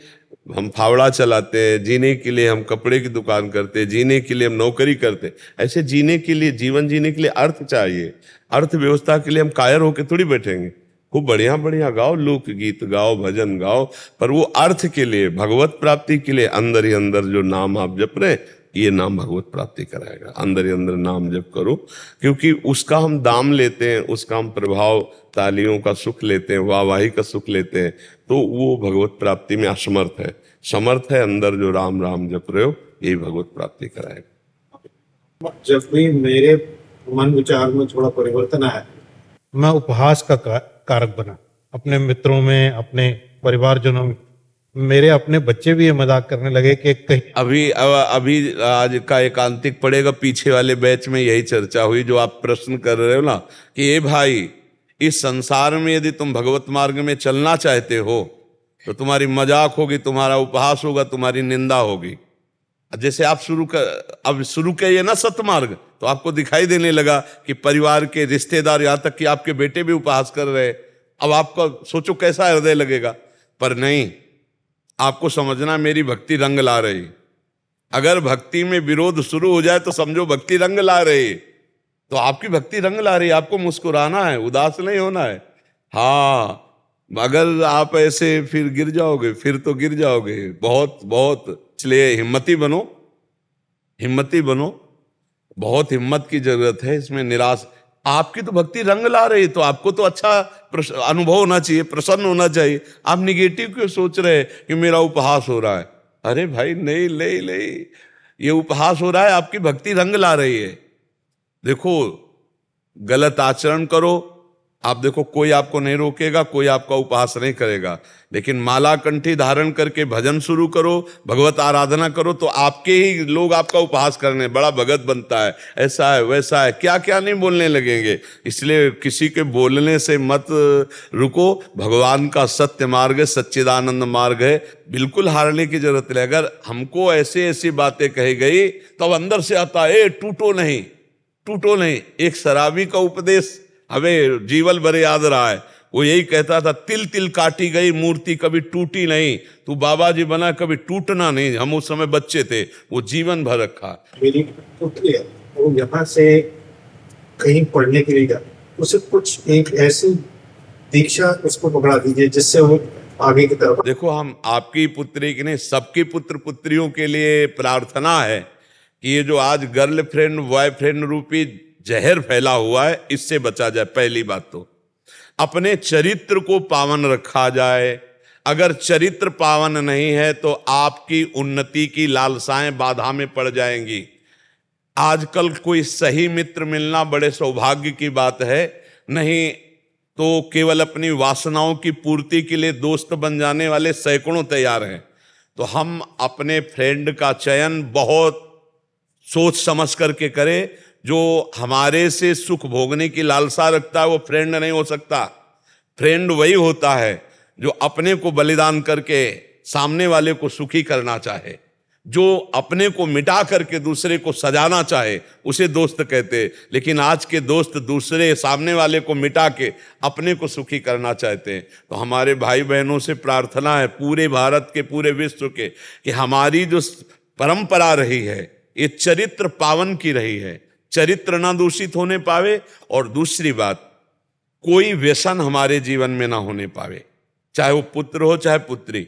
S3: हम फावड़ा चलाते हैं, जीने के लिए हम कपड़े की दुकान करते हैं, जीने के लिए हम नौकरी करते हैं, ऐसे जीने के लिए, जीवन जीने के लिए अर्थ चाहिए। अर्थव्यवस्था के लिए हम कायर होकर थोड़ी बैठेंगे। खूब बढ़िया बढ़िया गाओ, लोकगीत गाओ, भजन गाओ, पर वो अर्थ के लिए, भगवत प्राप्ति के लिए अंदर ही अंदर जो नाम आप जप रहे, ये नाम भगवत प्राप्ति कराएगा। अंदर ही अंदर नाम जप करो, क्योंकि उसका हम दाम लेते हैं, उसका हम प्रभाव, तालियों का सुख लेते हैं, वाहवाही का सुख लेते हैं, तो वो भगवत प्राप्ति में असमर्थ है। समर्थ है अंदर जो राम राम जप रहे हो, यही भगवत प्राप्ति कराएगा।
S2: जब भी मेरे मन विचार में थोड़ा परिवर्तन आया, मैं उपहास का कारक बना। अपने मित्रों में, अपने परिवारजनों में, मेरे अपने बच्चे भी ये मजाक करने लगे कि कहीं
S3: अभी आज का एकांतिक पड़ेगा, पीछे वाले बैच में यही चर्चा हुई जो आप प्रश्न कर रहे हो ना, कि ये भाई, इस संसार में यदि तुम भगवत मार्ग में चलना चाहते हो तो तुम्हारी मजाक होगी, तुम्हारा उपहास होगा, तुम्हारी निंदा होगी। जैसे आप शुरू किए ना सतमार्ग, तो आपको दिखाई देने लगा कि परिवार के रिश्तेदार, यहाँ तक कि आपके बेटे भी उपहास कर रहे। अब आपका सोचो कैसा हृदय लगेगा। पर नहीं, आपको समझना मेरी भक्ति रंग ला रही। अगर भक्ति में विरोध शुरू हो जाए तो समझो भक्ति रंग ला रही। तो आपकी भक्ति रंग ला रही, आपको मुस्कुराना है, उदास नहीं होना है। हाँ, अगर आप ऐसे फिर गिर जाओगे, फिर तो गिर जाओगे बहुत बहुत। इसलिए हिम्मती बनो, हिम्मती बनो, बहुत हिम्मत की जरूरत है इसमें। निराश, आपकी तो भक्ति रंग ला रही, तो आपको तो अच्छा अनुभव होना चाहिए, प्रसन्न होना चाहिए। आप निगेटिव क्यों सोच रहे हैं कि मेरा उपहास हो रहा है? अरे भाई नहीं, ये उपहास हो रहा है, आपकी भक्ति रंग ला रही है। देखो, गलत आचरण करो, आप देखो कोई आपको नहीं रोकेगा, कोई आपका उपहास नहीं करेगा। लेकिन माला कंठी धारण करके भजन शुरू करो, भगवत आराधना करो, तो आपके ही लोग आपका उपहास करने, बड़ा भगत बनता है, ऐसा है वैसा है, क्या क्या नहीं बोलने लगेंगे। इसलिए किसी के बोलने से मत रुको। भगवान का सत्य मार्ग है, सच्चिदानंद मार्ग है, बिल्कुल हारने की जरूरत नहीं। अगर हमको ऐसी ऐसी बातें कही गई तो अब अंदर से आता है, टूटो नहीं, टूटो नहीं। एक शराबी का उपदेश हमें जीवन भर याद रहा है। वो यही कहता था, तिल तिल काटी गई मूर्ति कभी टूटी नहीं, तू बाबा जी बना कभी टूटना नहीं। हम उस समय बच्चे थे, वो जीवन भर रखा।
S2: मेरी पुत्री है, वो यहाँ से कहीं पढ़ने के लिए गया, उसे कुछ एक ऐसी दीक्षा उसको पकड़ा दीजिए जिससे वो आगे की तरफ।
S3: देखो, हम आपकी पुत्री की नहीं, सबकी पुत्र पुत्रियों के लिए प्रार्थना है कि ये जो आज गर्लफ्रेंड बॉयफ्रेंड रूपी जहर फैला हुआ है, इससे बचा जाए। पहली बात तो अपने चरित्र को पावन रखा जाए। अगर चरित्र पावन नहीं है तो आपकी उन्नति की लालसाएं बाधा में पड़ जाएंगी। आजकल कोई सही मित्र मिलना बड़े सौभाग्य की बात है, नहीं तो केवल अपनी वासनाओं की पूर्ति के लिए दोस्त बन जाने वाले सैकड़ों तैयार हैं। तो हम अपने फ्रेंड का चयन बहुत सोच समझ करके करें। जो हमारे से सुख भोगने की लालसा रखता है वो फ्रेंड नहीं हो सकता। फ्रेंड वही होता है जो अपने को बलिदान करके सामने वाले को सुखी करना चाहे, जो अपने को मिटा करके दूसरे को सजाना चाहे, उसे दोस्त कहते। लेकिन आज के दोस्त दूसरे सामने वाले को मिटा के अपने को सुखी करना चाहते हैं। तो हमारे भाई बहनों से प्रार्थना है, पूरे भारत के, पूरे विश्व के, कि हमारी जो परंपरा रही है, ये चरित्र पावन की रही है, चरित्र ना दूषित होने पावे। और दूसरी बात, कोई व्यसन हमारे जीवन में ना होने पावे, चाहे वो पुत्र हो चाहे पुत्री।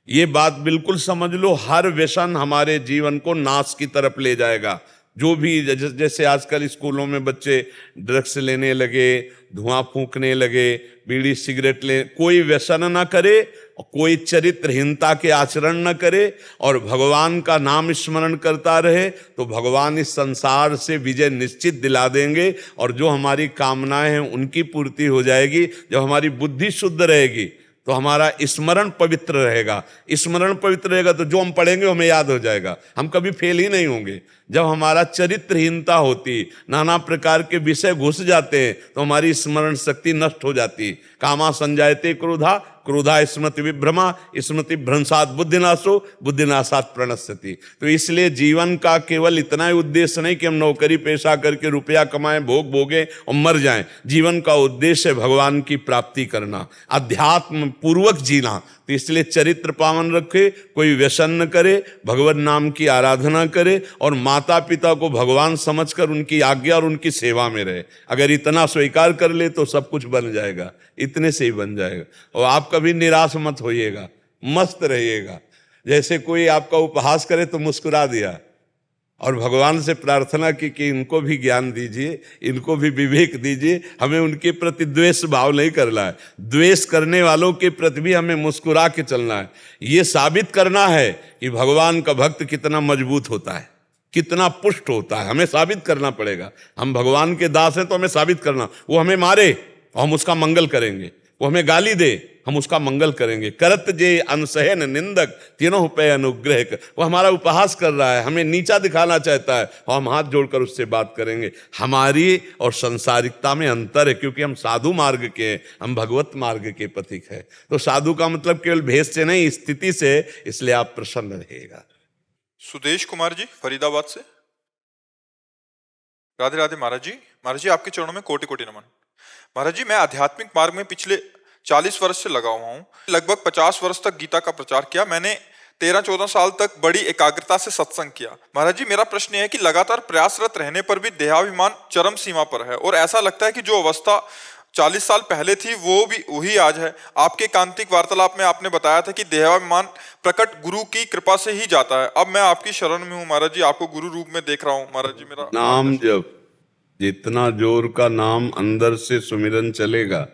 S3: ये बात बिल्कुल समझ लो, हर व्यसन हमारे जीवन को नाश की तरफ ले जाएगा। जो भी जैसे आजकल स्कूलों में बच्चे ड्रग्स लेने लगे, धुआं फूंकने लगे, बीड़ी सिगरेट ले, कोई व्यसन ना करे, कोई चरित्रहीनता के आचरण न करे और भगवान का नाम स्मरण करता रहे, तो भगवान इस संसार से विजय निश्चित दिला देंगे। और जो हमारी कामनाएं हैं उनकी पूर्ति हो जाएगी। जब हमारी बुद्धि शुद्ध रहेगी तो हमारा स्मरण पवित्र रहेगा। स्मरण पवित्र रहेगा तो जो हम पढ़ेंगे हमें याद हो जाएगा, हम कभी फेल ही नहीं होंगे। जब हमारा चरित्रहीनता होती, नाना प्रकार के विषय घुस जाते हैं, तो हमारी स्मरण शक्ति नष्ट हो जाती। कामा संजायते क्रोधा, क्रोधा स्मृति विभ्रमा, स्मृति भ्रंशात बुद्धिनाशो, बुद्धिनाशात प्रणश्यति। तो इसलिए जीवन का केवल इतना ही उद्देश्य नहीं कि हम नौकरी पेशा करके रुपया कमाएं, भोग भोगें और मर जाएं। जीवन का उद्देश्य है भगवान की प्राप्ति करना, अध्यात्म पूर्वक जीना। तो इसलिए चरित्र पावन रखे, कोई व्यसन न करे, भगवत नाम की आराधना करे और माता पिता को भगवान समझकर उनकी आज्ञा और उनकी सेवा में रहे। अगर इतना स्वीकार कर ले तो सब कुछ बन जाएगा, इतने से ही बन जाएगा। और आप कभी निराश मत होइएगा, मस्त रहिएगा। जैसे कोई आपका उपहास करे तो मुस्कुरा दिया और भगवान से प्रार्थना की कि इनको भी ज्ञान दीजिए, इनको भी विवेक दीजिए। हमें उनके प्रति द्वेष भाव नहीं करना है, द्वेष करने वालों के प्रति भी हमें मुस्कुरा के चलना है। ये साबित करना है कि भगवान का भक्त कितना मजबूत होता है, कितना पुष्ट होता है। हमें साबित करना पड़ेगा, हम भगवान के दास हैं तो हमें साबित करना। वो हमें मारे और हम उसका मंगल करेंगे, वो हमें गाली दे हम उसका मंगल करेंगे। करत जे अनसहन निंदक तीनों पे अनुग्रह। वो हमारा उपहास कर रहा है, हमें नीचा दिखाना चाहता है, और हम हाथ जोड़कर उससे बात करेंगे। हमारी और संसारिकता में अंतर है, क्योंकि हम साधु मार्ग के, हम भगवत मार्ग के पथिक है। तो साधु का मतलब केवल भेष से नहीं, स्थिति से। इसलिए आप प्रसन्न रहिएगा।
S1: सुदेश कुमार जी फरीदाबाद से। राधे राधे महाराज जी। महाराज जी आपके चरणों में कोटि कोटि नमन। महाराज जी मैं आध्यात्मिक मार्ग में पिछले 40 वर्ष से लगा हुआ हूँ। लगभग 50 वर्ष तक गीता का प्रचार किया मैंने। 13-14 साल तक बड़ी एकाग्रता से सत्संग किया। महाराज जी मेरा प्रश्न है कि लगातार प्रयासरत रहने पर भी देहाभिमान चरम सीमा पर है और ऐसा लगता है कि जो अवस्था 40 साल पहले थी वो भी वही आज है। आपके कांतिक वार्तालाप में आपने बताया था कि देहाभिमान प्रकट गुरु की कृपा से ही जाता है। अब मैं आपकी शरण में हूँ महाराज जी, आपको गुरु रूप में देख रहा हूँ। महाराज जी मेरा
S3: नाम जब जितना जोर का नाम अंदर से सुमिरन चलेगा,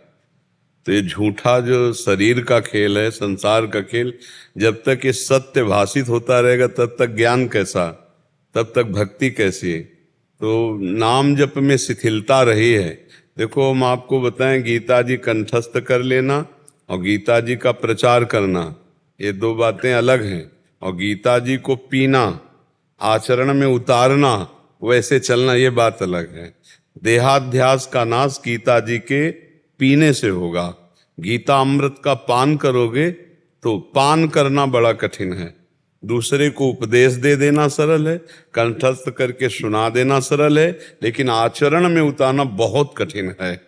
S3: तो ये झूठा जो शरीर का खेल है, संसार का खेल, जब तक ये सत्य भाषित होता रहेगा तब तक ज्ञान कैसा, तब तक भक्ति कैसी है। तो नाम जप में शिथिलता रही है। देखो हम आपको बताएं, गीता जी कंठस्थ कर लेना और गीता जी का प्रचार करना, ये दो बातें अलग हैं। और गीता जी को पीना, आचरण में उतारना, वैसे चलना, ये बात अलग है। देहाध्यास का नाश गीता जी के पीने से होगा। गीता अमृत का पान करोगे तो पान करना बड़ा कठिन है। दूसरे को उपदेश दे देना सरल है, कंठस्थ करके सुना देना सरल है, लेकिन आचरण में उतारना बहुत कठिन है।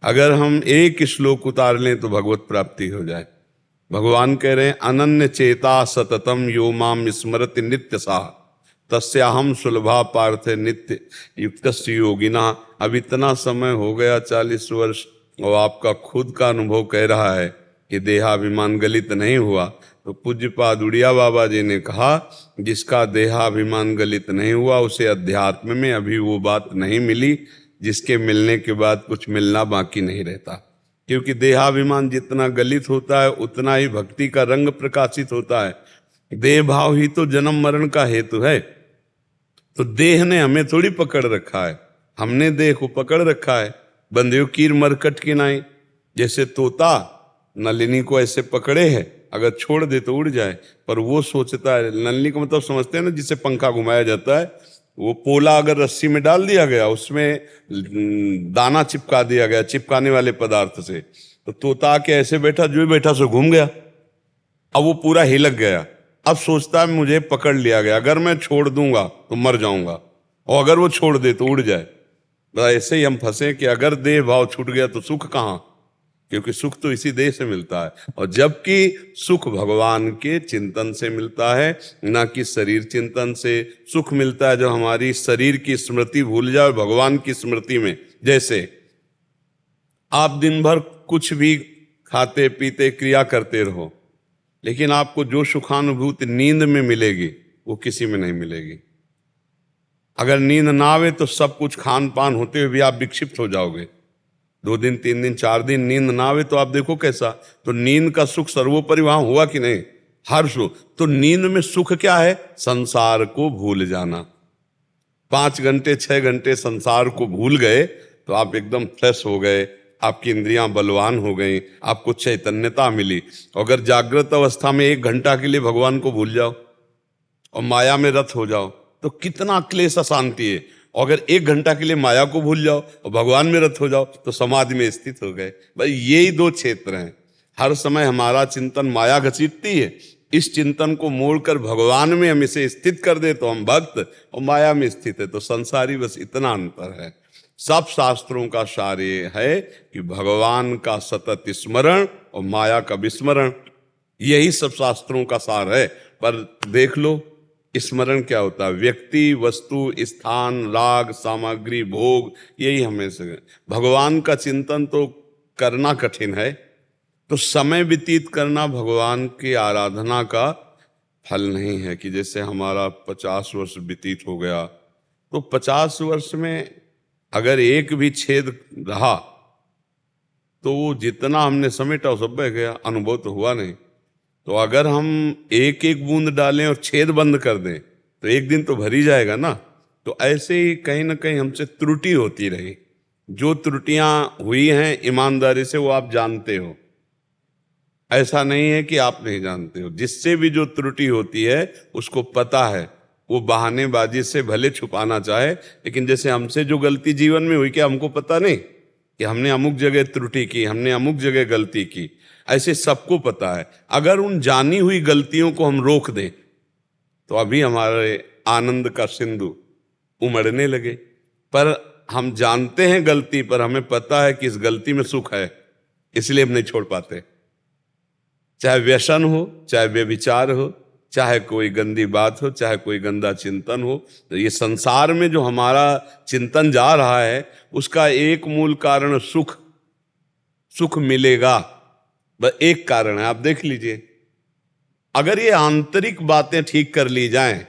S3: अगर हम एक श्लोक उतार लें तो भगवत प्राप्ति हो जाए। भगवान कह रहे हैं, अनन्य चेता सततम यो माम स्मरति नित्य साह तस्याहम सुलभा पार्थ नित्य युक्तस्य योगिना। अब इतना समय हो गया 40 वर्ष और आपका खुद का अनुभव कह रहा है कि देहाभिमान गलित नहीं हुआ। तो पूज्यपाद उड़िया बाबा जी ने कहा, जिसका देहाभिमान गलित नहीं हुआ उसे अध्यात्म में अभी वो बात नहीं मिली जिसके मिलने के बाद कुछ मिलना बाकी नहीं रहता। क्योंकि देहाभिमान जितना गलित होता है उतना ही भक्ति का रंग प्रकाशित होता है। देह भाव ही तो जन्म मरण का हेतु है। तो देह ने हमें थोड़ी पकड़ रखा है, हमने देह को पकड़ रखा है। बंदियों कीर मरकट की नाई, जैसे तोता नलिनी को ऐसे पकड़े है, अगर छोड़ दे तो उड़ जाए, पर वो सोचता है, नलिनी का मतलब समझते हैं ना, जिसे पंखा घुमाया जाता है, वो पोला अगर रस्सी में डाल दिया गया, उसमें दाना चिपका दिया गया चिपकाने वाले पदार्थ से, तो तोता के ऐसे बैठा, जो बैठा सो घूम गया। अब वो पूरा हिलक गया। अब सोचता है मुझे पकड़ लिया गया, अगर मैं छोड़ दूंगा तो मर जाऊंगा, और अगर वो छोड़ दे तो उड़ जाए। ऐसे ही हम फंसे कि अगर देह भाव छूट गया तो सुख कहाँ, क्योंकि सुख तो इसी देह से मिलता है, और जबकि सुख भगवान के चिंतन से मिलता है, ना कि शरीर चिंतन से। सुख मिलता है जो हमारी शरीर की स्मृति भूल जाए भगवान की स्मृति में। जैसे आप दिन भर कुछ भी खाते पीते क्रिया करते रहो, लेकिन आपको जो सुखानुभूति नींद में मिलेगी वो किसी में नहीं मिलेगी। अगर नींद ना आवे तो सब कुछ खान पान होते हुए भी आप विक्षिप्त हो जाओगे। 2 दिन 3 दिन 4 दिन नींद ना आवे तो आप देखो कैसा। तो नींद का सुख सर्वोपरि वहां हुआ कि नहीं? हर सुख। तो नींद में सुख क्या है? संसार को भूल जाना। 5 घंटे 6 घंटे संसार को भूल गए तो आप एकदम फ्रेश हो गए, आपकी इंद्रियां बलवान हो गई, आपको चैतन्यता मिली। अगर जागृत अवस्था में 1 घंटा के लिए भगवान को भूल जाओ और माया में रत हो जाओ तो कितना क्लेश अशांति है। अगर 1 घंटा के लिए माया को भूल जाओ और भगवान में रत हो जाओ तो समाधि में स्थित हो गए। भाई यही 2 क्षेत्र हैं। हर समय हमारा चिंतन माया घसीटती है, इस चिंतन को मोड़कर भगवान में हम इसे स्थित कर दे तो हम भक्त, और माया में स्थित है तो संसारी। बस इतना अंतर है। सब शास्त्रों का सार ये है कि भगवान का सतत स्मरण और माया का विस्मरण, यही सब शास्त्रों का सार है। पर देख लो स्मरण क्या होता है? व्यक्ति, वस्तु, स्थान, राग, सामग्री, भोग, यही हमें से। भगवान का चिंतन तो करना कठिन है, तो समय व्यतीत करना भगवान की आराधना का फल नहीं है। कि जैसे हमारा 50 वर्ष व्यतीत हो गया तो 50 वर्ष में अगर एक भी छेद रहा तो वो जितना हमने समेटा वो सब बह गया, अनुभव तो हुआ नहीं। तो अगर हम एक एक बूंद डालें और छेद बंद कर दें तो एक दिन तो भर ही जाएगा ना। तो ऐसे ही कहीं ना कहीं हमसे त्रुटि होती रही। जो त्रुटियां हुई हैं ईमानदारी से वो आप जानते हो, ऐसा नहीं है कि आप नहीं जानते हो। जिससे भी जो त्रुटि होती है उसको पता है, वो बहानेबाजी से भले छुपाना चाहे, लेकिन जैसे हमसे जो गलती जीवन में हुई क्या हमको पता नहीं कि हमने अमुक जगह त्रुटि की, हमने अमुक जगह गलती की? ऐसे सबको पता है। अगर उन जानी हुई गलतियों को हम रोक दें तो अभी हमारे आनंद का सिंधु उमड़ने लगे। पर हम जानते हैं गलती, पर हमें पता है कि इस गलती में सुख है, इसलिए हम नहीं छोड़ पाते। चाहे व्यसन हो, चाहे व्यभिचार हो, चाहे कोई गंदी बात हो, चाहे कोई गंदा चिंतन हो, तो ये संसार में जो हमारा चिंतन जा रहा है उसका एक मूल कारण सुख। सुख मिलेगा, बस एक कारण है, आप देख लीजिए। अगर ये आंतरिक बातें ठीक कर ली जाएं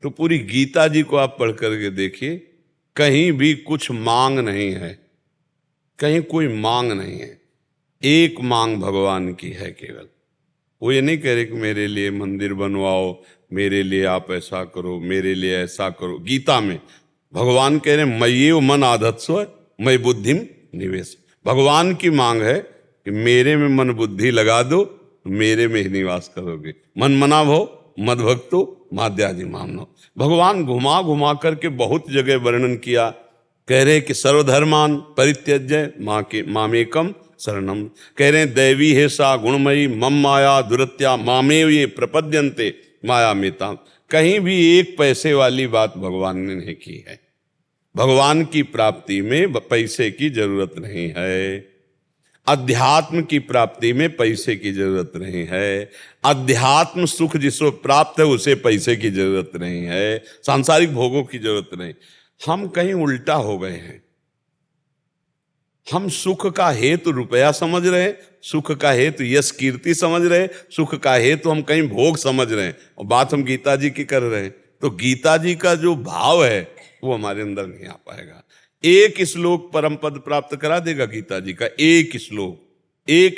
S3: तो पूरी गीता जी को आप पढ़ करके देखिए, कहीं भी कुछ मांग नहीं है, कहीं कोई मांग नहीं है। एक मांग भगवान की है केवल। वो ये नहीं कह रहे कि मेरे लिए मंदिर बनवाओ, मेरे लिए आप ऐसा करो, मेरे लिए ऐसा करो। गीता में भगवान कह रहे हैं मय्येव मन आधत्स्व मयि बुद्धिम निवेश। भगवान की मांग है कि मेरे में मन बुद्धि लगा दो, मेरे में ही निवास करोगे। मन मना भो मद भक्तो माद्यादि मामनो। भगवान घुमा घुमा करके बहुत जगह वर्णन किया। कह रहे कि सर्वधर्मान परित्यज्य मामेकम शरणम। कह रहे हैं दैवी है सा गुणमयी मम माया दुरत्या मामेव ये प्रपद्यन्ते माया मेता। कहीं भी एक पैसे वाली बात भगवान ने नहीं की है। भगवान की प्राप्ति में पैसे की जरूरत नहीं है। अध्यात्म की प्राप्ति में पैसे की जरूरत नहीं है। अध्यात्म सुख जिसको प्राप्त है उसे पैसे की जरूरत नहीं है, सांसारिक भोगों की जरूरत नहीं। हम कहीं उल्टा हो गए हैं। हम सुख का हेतु रुपया समझ रहे हैं, सुख का हेतु यश कीर्ति समझ रहे हैं, सुख का हेतु हम कहीं भोग समझ रहे हैं, और बात हम गीता जी की कर रहे हैं। तो गीता जी का जो भाव है वो हमारे अंदर नहीं आ पाएगा। एक श्लोक परम पद प्राप्त करा देगा गीता जी का, एक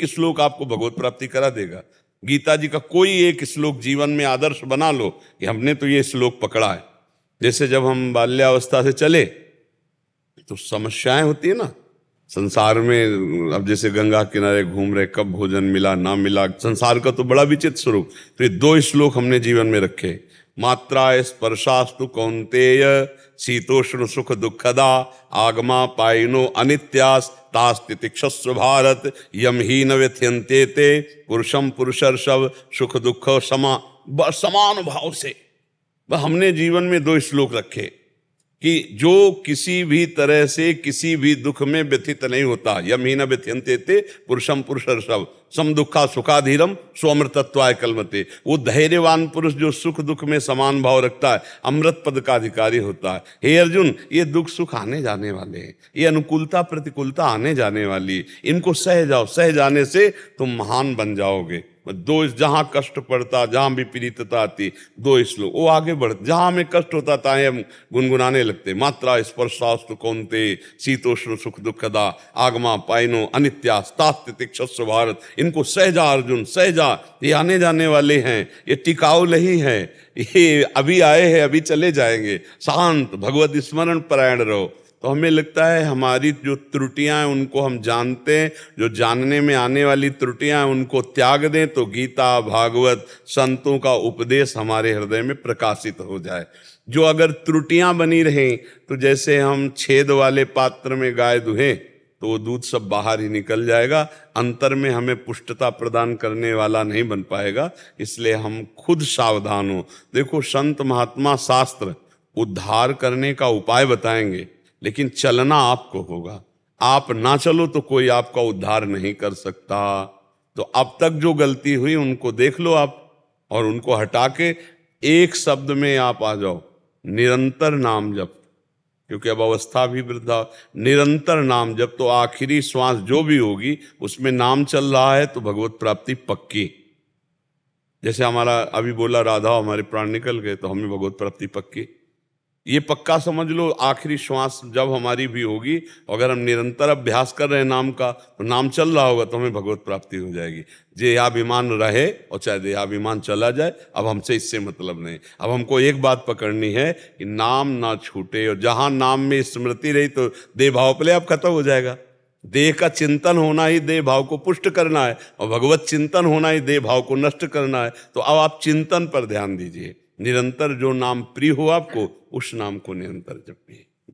S3: श्लोक आपको भगवत प्राप्ति करा देगा। गीता जी का कोई एक श्लोक जीवन में आदर्श बना लो कि हमने तो ये श्लोक पकड़ा है। जैसे जब हम बाल्यावस्था से चले तो समस्याएं होती है ना संसार में। अब जैसे गंगा किनारे घूम रहे, कब भोजन मिला ना मिला, संसार का तो बड़ा विचित्र स्वरूप। तो ये 2 श्लोक हमने जीवन में रखे। मात्रा स्पर्शास्तु कौन्तेय शीतोष्ण सुख दुखदा आगमा पायनो अनित्यास तास्तितिक्षस्व भारत यम ही न व्यथ्यन्ते ते पुरुषम पुरुषर्षभ सुख दुख समान भाव से। हमने जीवन में 2 श्लोक रखे। कि जो किसी भी तरह से किसी भी दुख में व्यथित नहीं होता। यमीन व्यथ्यन्ते ते पुरुषम पुरुषर्षभ सम दुखा सुखाधीरम स्वमृतत्वाय कलमते। वो धैर्यवान पुरुष जो सुख दुख में समान भाव रखता है अमृत पद का अधिकारी होता है। हे अर्जुन, ये दुख सुख आने जाने वाले हैं, ये अनुकूलता प्रतिकूलता आने जाने वाली है, इनको सह जाओ। सह जाने से तुम महान बन जाओगे। दो, जहां कष्ट पड़ता, जहां विपरीतता आती, दो श्लोक वो आगे बढ़। जहां हमें कष्ट होता था हम गुनगुनाने लगते, मात्रा स्पर्शास्तु कौन्ते शीतोष्ण सुख दुखदा आगमा पाइनो अनित्यास्तास्तितिक्षस्व भारत। इनको सह जा अर्जुन, सह जा, ये आने जाने वाले हैं, ये टिकाऊ नहीं है, ये अभी आए हैं अभी चले जाएंगे। शांत भगवत स्मरण परायण रहो। तो हमें लगता है हमारी जो त्रुटियां हैं उनको हम जानते हैं, जो जानने में आने वाली त्रुटियां हैं उनको त्याग दें तो गीता भागवत संतों का उपदेश हमारे हृदय में प्रकाशित हो जाए। जो अगर त्रुटियां बनी रहें तो जैसे हम छेद वाले पात्र में गाय दुहें तो वो दूध सब बाहर ही निकल जाएगा, अंतर में हमें पुष्टता प्रदान करने वाला नहीं बन पाएगा। इसलिए हम खुद सावधान हो। देखो, संत महात्मा शास्त्र उद्धार करने का उपाय बताएंगे, लेकिन चलना आपको होगा। आप ना चलो तो कोई आपका उद्धार नहीं कर सकता। तो अब तक जो गलती हुई उनको देख लो आप, और उनको हटा के एक शब्द में आप आ जाओ, निरंतर नाम जप। क्योंकि अब अवस्था भी वृद्धा, निरंतर नाम जप। तो आखिरी श्वास जो भी होगी उसमें नाम चल रहा है तो भगवत प्राप्ति पक्की। जैसे हमारा अभी बोला राधा हमारे प्राण निकल गए तो हमें भगवत प्राप्ति पक्की। ये पक्का समझ लो, आखिरी श्वास जब हमारी भी होगी, अगर हम निरंतर अभ्यास कर रहे हैं नाम का, तो नाम चल रहा होगा तो हमें भगवत प्राप्ति हो जाएगी। देहाभिमान रहे और चाहे देहाभिमान चला जाए, अब हमसे इससे मतलब नहीं। अब हमको एक बात पकड़नी है कि नाम ना छूटे, और जहां नाम में स्मृति रही तो देह भाव अपने आप खत्म हो जाएगा। देह का चिंतन होना ही देह भाव को पुष्ट करना है, और भगवत चिंतन होना ही देह भाव को नष्ट करना है। तो अब आप चिंतन पर ध्यान दीजिए। निरंतर जो नाम प्रिय हो आपको, उस नाम को निरंतर जपिए।